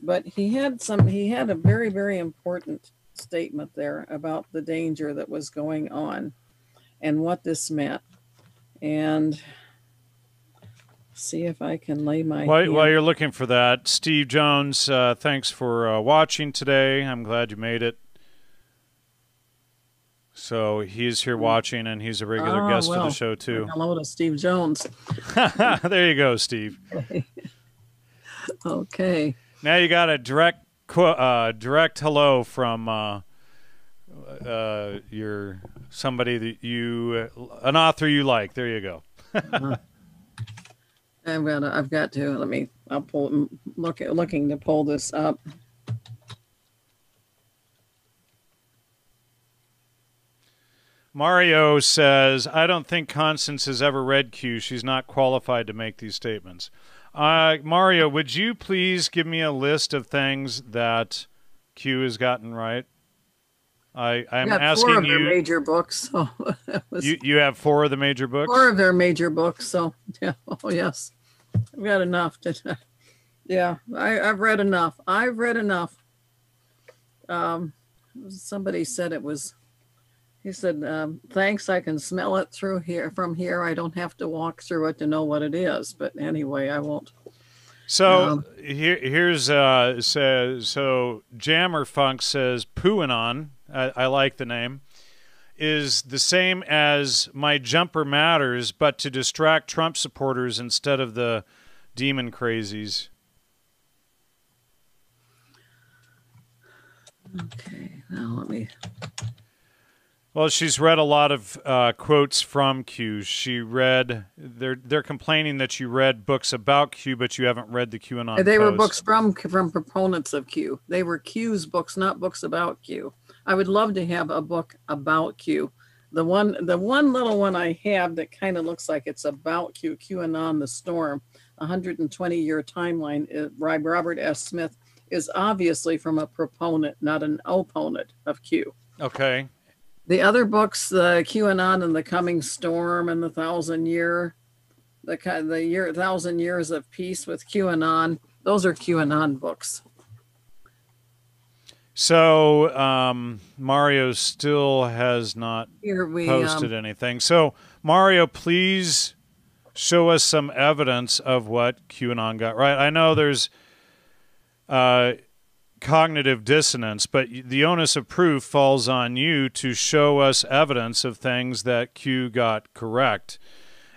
But he had a very, very important statement there about the danger that was going on and what this meant. And see if I can lay my While you're looking for that, Steve Jones, thanks for watching today. I'm glad you made it. So he's here watching, and he's a regular guest for the show too. Hello to Steve Jones. There you go, Steve. Okay. Now you got a direct hello from somebody that an author you like. There you go. I've got to looking to pull this up. Mario says, I don't think Constance has ever read Q. She's not qualified to make these statements. Mario, would you please give me a list of things that Q has gotten right? I'm asking 4 of their major books. So you have 4 of the major books? 4 of their major books. So yeah. Oh yes, I've got enough to. Yeah, I've read enough. Somebody said it was. He said, thanks, I can smell it from here. I don't have to walk through it to know what it is. But anyway, I won't. So here's so Jammer Funk says, Pooanon, I like the name, is the same as My Jumper Matters, but to distract Trump supporters instead of the demon crazies. Okay, now let me... Well, she's read a lot of quotes from Q. She read. They're complaining that you read books about Q, but you haven't read the QAnon. They were books from proponents of Q. They were Q's books, not books about Q. I would love to have a book about Q. The one little one I have that kind of looks like it's about Q, QAnon, the Storm, 120-year timeline by Robert S. Smith, is obviously from a proponent, not an opponent of Q. Okay. The other books, the QAnon and the Coming Storm and the 1,000 Years of Peace with QAnon, those are QAnon books. So Mario still has not posted anything. So Mario, please show us some evidence of what QAnon got right. I know there's cognitive dissonance, but the onus of proof falls on you to show us evidence of things that Q got correct.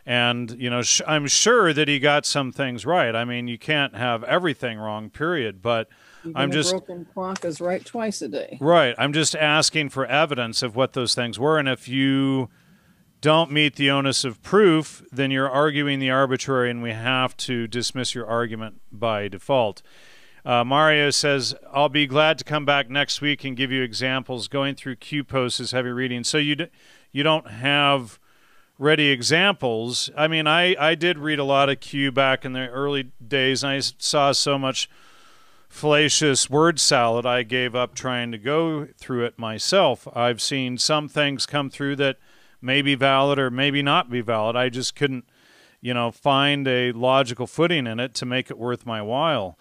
And, you know, I'm sure that he got some things right. I mean, you can't have everything wrong, period. But I'm just... a broken clock is right twice a day. Right. I'm just asking for evidence of what those things were. And if you don't meet the onus of proof, then you're arguing the arbitrary, and we have to dismiss your argument by default. Mario says, I'll be glad to come back next week and give you examples. Going through Q posts is heavy reading. So you don't have ready examples. I mean, I did read a lot of Q back in the early days, and I saw so much fallacious word salad, I gave up trying to go through it myself. I've seen some things come through that may be valid or maybe not be valid. I just couldn't, find a logical footing in it to make it worth my while.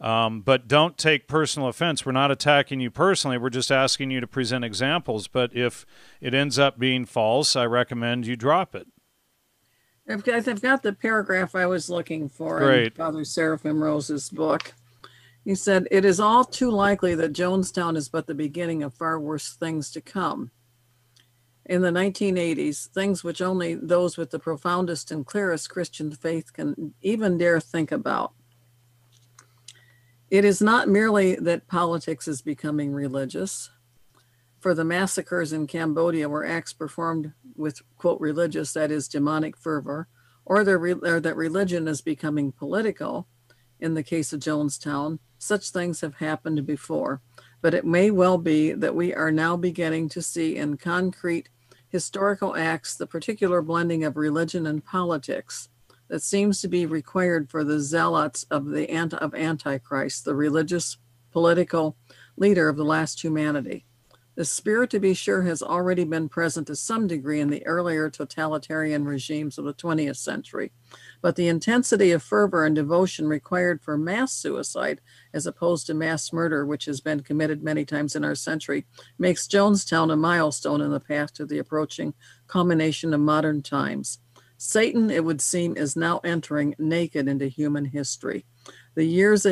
But don't take personal offense. We're not attacking you personally. We're just asking you to present examples. But if it ends up being false, I recommend you drop it. I've got the paragraph I was looking for Great. in Father Seraphim Rose's book. He said, "It is all too likely that Jonestown is but the beginning of far worse things to come. In the 1980s, things which only those with the profoundest and clearest Christian faith can even dare think about. It is not merely that politics is becoming religious, for the massacres in Cambodia were acts performed with, quote, religious, that is, demonic fervor, or that religion is becoming political. In the case of Jonestown, such things have happened before, but it may well be that we are now beginning to see in concrete historical acts the particular blending of religion and politics that seems to be required for the zealots of Antichrist, the religious political leader of the last humanity. The spirit, to be sure, has already been present to some degree in the earlier totalitarian regimes of the 20th century, but the intensity of fervor and devotion required for mass suicide, as opposed to mass murder, which has been committed many times in our century, makes Jonestown a milestone in the path to the approaching culmination of modern times. Satan, it would seem, is now entering naked into human history. The years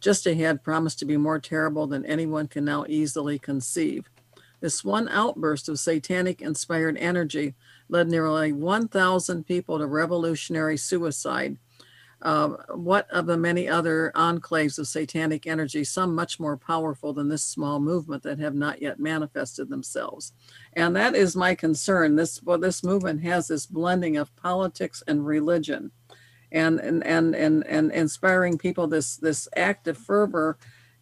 just ahead promise to be more terrible than anyone can now easily conceive. This one outburst of satanic-inspired energy led nearly 1,000 people to revolutionary suicide. What of the many other enclaves of satanic energy, some much more powerful than this small movement, that have not yet manifested themselves? And that is my concern. This movement has this blending of politics and religion, and inspiring people this act of fervor.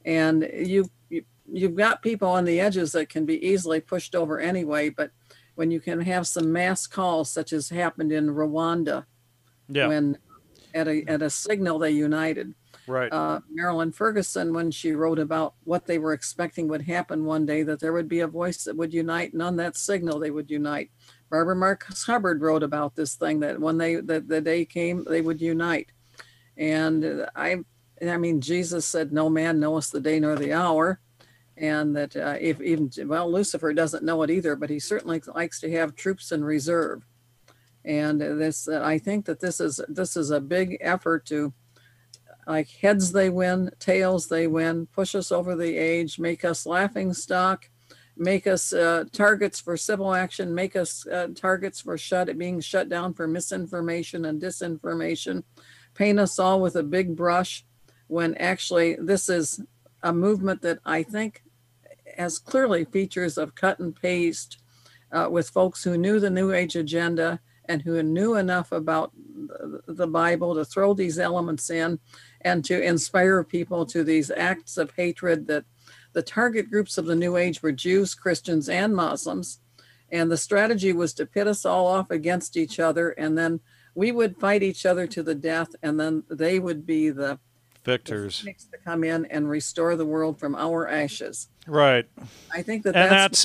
And you've got people on the edges that can be easily pushed over anyway, but when you can have some mass calls, such as happened in Rwanda, when at a signal they united. Right. Marilyn Ferguson, when she wrote about what they were expecting would happen one day, that there would be a voice that would unite, and on that signal they would unite. Barbara Marcus Hubbard wrote about this thing, that when the day came, they would unite. And I mean, Jesus said, "No man knoweth the day nor the hour," and that Lucifer doesn't know it either, but he certainly likes to have troops in reserve. And I think that this is a big effort to, like, heads they win, tails they win, push us over the edge, make us laughing stock, make us targets for civil action, make us targets for being shut down for misinformation and disinformation, paint us all with a big brush, when actually this is a movement that I think has clearly features of cut and paste with folks who knew the New Age agenda and who knew enough about the Bible to throw these elements in and to inspire people to these acts of hatred. That the target groups of the New Age were Jews, Christians, and Muslims. And the strategy was to pit us all off against each other, and then we would fight each other to the death, and then they would be the victors to come in and restore the world from our ashes. Right. I think that's what's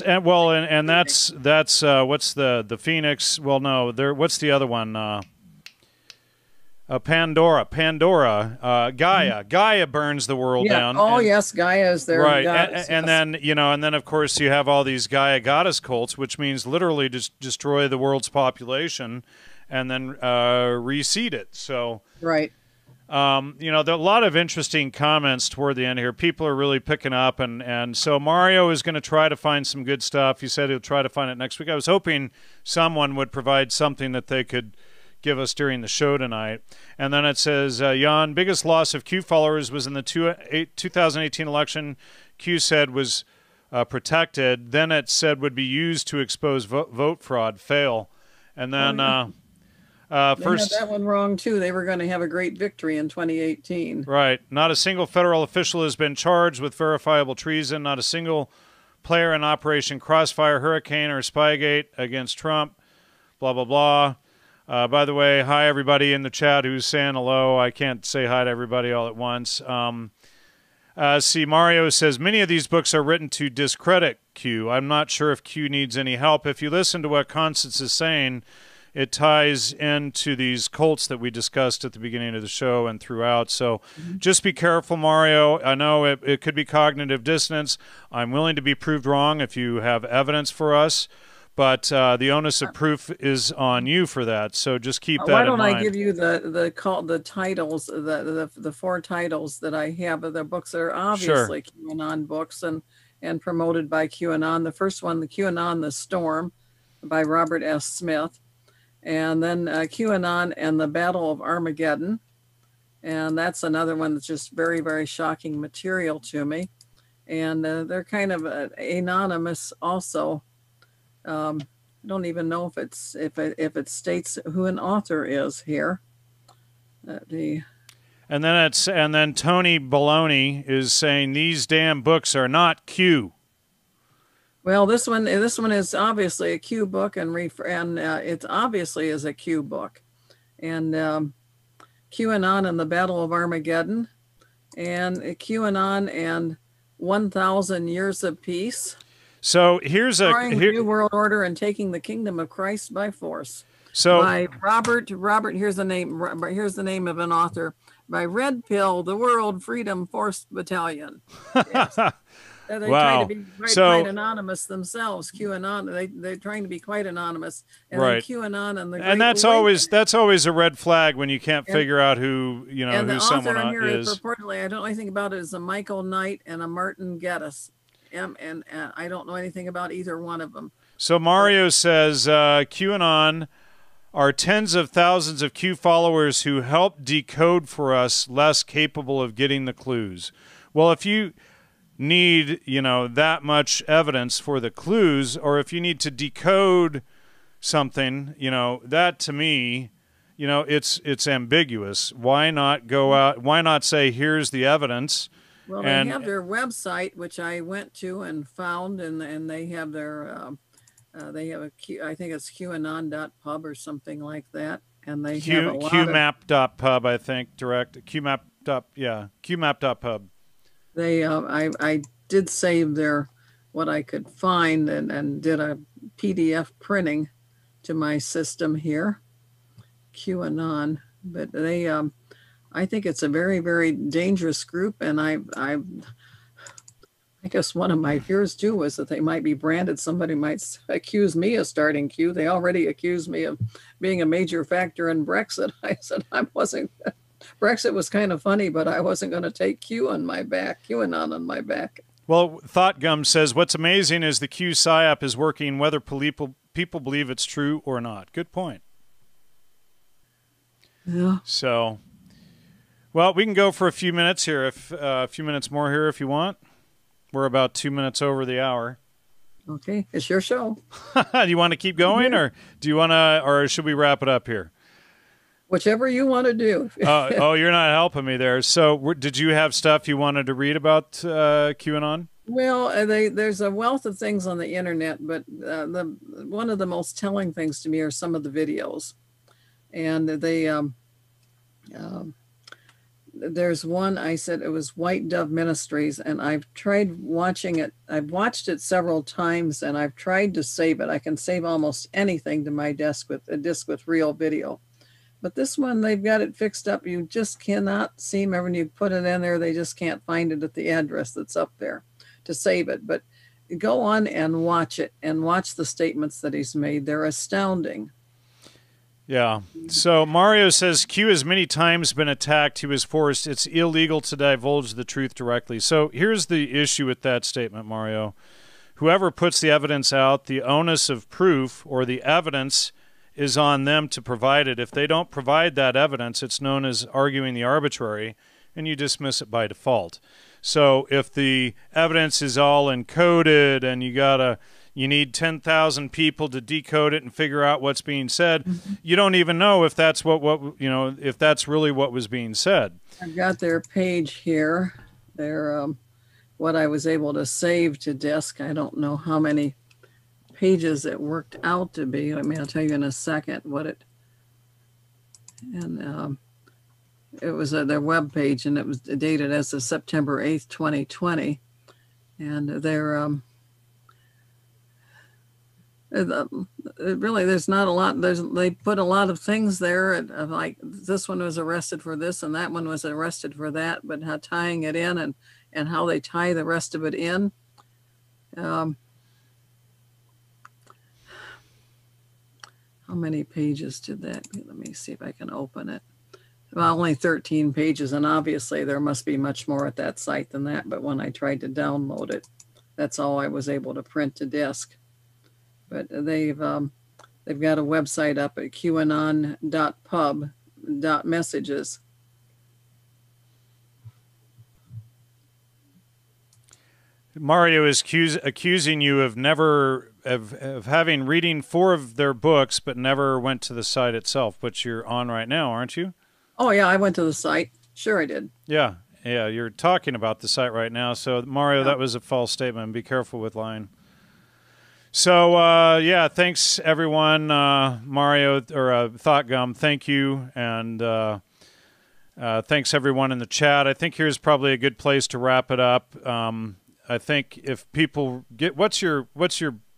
the Phoenix? Well, no, what's the other one? Pandora, Gaia. Gaia burns the world down. Oh, yes, Gaia is there. Right, and then of course you have all these Gaia goddess cults, which means literally just destroy the world's population, and then reseed it. So right. There are a lot of interesting comments toward the end here. People are really picking up, and so Mario is going to try to find some good stuff. He said he'll try to find it next week. I was hoping someone would provide something that they could give us during the show tonight. And then it says, Jan, biggest loss of Q followers was in the 2018 election. Q said was protected. Then it said would be used to expose vote fraud. Fail. And then... first, they had that one wrong too. They were going to have a great victory in 2018. Right. Not a single federal official has been charged with verifiable treason. Not a single player in Operation Crossfire, Hurricane, or Spygate against Trump. Blah, blah, blah. By the way, hi everybody in the chat who's saying hello. I can't say hi to everybody all at once. See, Mario says, many of these books are written to discredit Q. I'm not sure if Q needs any help. If you listen to what Constance is saying, it ties into these cults that we discussed at the beginning of the show and throughout. So just be careful, Mario. I know it could be cognitive dissonance. I'm willing to be proved wrong if you have evidence for us. But the onus of proof is on you for that. So just keep that in mind. Why don't I give you the titles, the 4 titles that I have of the books that are obviously QAnon books and promoted by QAnon. The first one, the QAnon, The Storm by Robert S. Smith. And then QAnon and the Battle of Armageddon. And that's another one that's just very, very shocking material to me. And they're kind of anonymous also. I don't even know if it states who an author is here. And then Tony Baloney is saying these damn books are not Q. Well, this one is obviously a Q book, and it obviously is a Q book, and QAnon and the Battle of Armageddon, and QAnon and 1,000 Years of Peace. So here's a New World Order and Taking the Kingdom of Christ by Force. So by Robert. Here's the name. Here's the name of an author. By Red Pill, the World Freedom Force Battalion. Yes. They try to be quite anonymous themselves. QAnon, they're trying to be quite anonymous, and right? QAnon and the and that's always a red flag when you can't figure out who who someone is. Reportedly, I don't know anything about it. Is a Michael Knight and a Martin Geddes, and I don't know anything about either one of them. So Mario says QAnon are tens of thousands of Q followers who help decode for us less capable of getting the clues. Well, if you need that much evidence for the clues, or if you need to decode something, that to me, it's ambiguous. Why not go out? Why not say here's the evidence? Well, they have their website, which I went to and found, and they have their they have I think it's QAnon.pub or something like that, and they have a lot QMap.pub, I think, direct QMap.pub. They I did save what I could find and did a PDF printing to my system here, QAnon. But they I think it's a very, very dangerous group, and I guess one of my fears too was that they might be branded. Somebody might accuse me of starting Q. They already accused me of being a major factor in Brexit. I said I wasn't. Brexit was kind of funny, but I wasn't going to take QAnon on my back. Well, ThoughtGum says, what's amazing is the Q PSYOP is working whether people believe it's true or not. Good point. Yeah. So, well, we can go for a few minutes here, a few minutes more here if you want. We're about 2 minutes over the hour. Okay, it's your show. Do you want to keep going, or do you want to, or should we wrap it up here? Whichever you want to do. Oh, you're not helping me there. So did you have stuff you wanted to read about QAnon? Well, there's a wealth of things on the internet, but one of the most telling things to me are some of the videos. And there's one, I said it was White Dove Ministries, and I've tried watching it. I've watched it several times, and I've tried to save it. I can save almost anything to my desk with a disc with real video. But this one, they've got it fixed up. You just cannot see, when you put it in there, they just can't find it at the address that's up there to save it. But go on and watch it, and watch the statements that he's made. They're astounding. Yeah. So Mario says, Q has many times been attacked. He was forced. It's illegal to divulge the truth directly. So here's the issue with that statement, Mario. Whoever puts the evidence out, the onus of proof or the evidence is on them to provide it. If they don't provide that evidence, it's known as arguing the arbitrary, and you dismiss it by default. So if the evidence is all encoded and you need 10,000 people to decode it and figure out what's being said, you don't even know if that's if that's really what was being said. I've got their page here. Their what I was able to save to disk. I don't know how many pages it worked out to be. I'll tell you in a second what it, and it was their web page, and it was dated as of September 8th, 2020. And they're really, there's not a lot. They put a lot of things there, like this one was arrested for this, and that one was arrested for that. But how tying it in, and how they tie the rest of it in. How many pages did that be? Let me see if I can open it. Well, only 13 pages, and obviously there must be much more at that site than that. But when I tried to download it, that's all I was able to print to disk. But they've got a website up at qanon.pub.messages. Mario is accusing you of having reading 4 of their books, but never went to the site itself, which you're on right now, aren't you? Oh yeah, I went to the site. Sure, I did. Yeah, you're talking about the site right now. So Mario, that was a false statement. Be careful with lying. So yeah, thanks everyone. Mario or Thought Gum, thank you, and thanks everyone in the chat. I think here's probably a good place to wrap it up. I think if people get what's your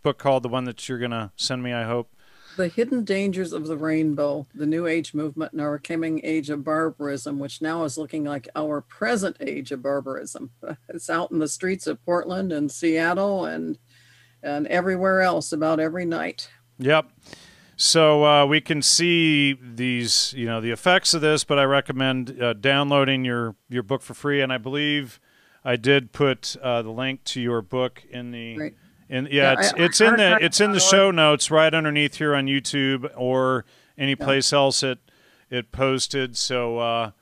book called, the one that you're gonna send me, I hope. The Hidden Dangers of the Rainbow, the New Age Movement and Our Coming Age of Barbarism, which now is looking like our present age of barbarism. It's out in the streets of Portland and Seattle and everywhere else about every night. Yep. So we can see these, the effects of this, but I recommend downloading your book for free. And I believe I did put the link to your book in the... Right. It's in the show notes right underneath here on YouTube or any place else it posted. So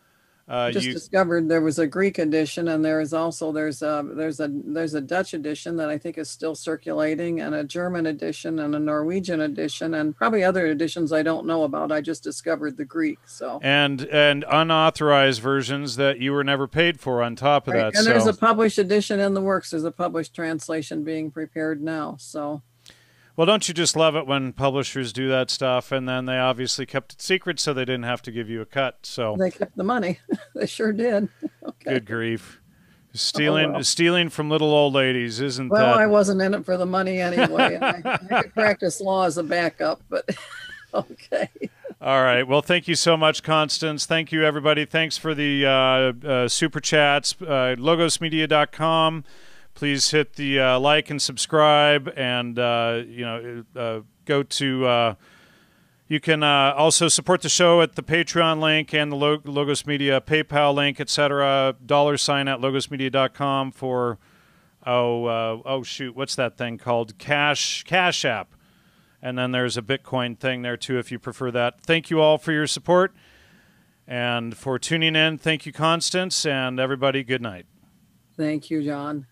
I just discovered there was a Greek edition, and there's a Dutch edition that I think is still circulating, and a German edition, and a Norwegian edition, and probably other editions I don't know about. I just discovered the Greek. So and unauthorized versions that you were never paid for on top of that. And there's a published edition in the works. There's a published translation being prepared now. So. Well, don't you just love it when publishers do that stuff, and then they obviously kept it secret so they didn't have to give you a cut. So they kept the money. They sure did. Okay. Good grief. Stealing from little old ladies, isn't that? Well, I wasn't in it for the money anyway. I could practice law as a backup, but okay. All right. Well, thank you so much, Constance. Thank you, everybody. Thanks for the super chats. Logosmedia.com. Please hit the like and subscribe, and go to. You can also support the show at the Patreon link and the Logos Media PayPal link, etc. $at logosmedia.com for shoot, what's that thing called? Cash App, and then there's a Bitcoin thing there too if you prefer that. Thank you all for your support and for tuning in. Thank you, Constance, and everybody. Good night. Thank you, John.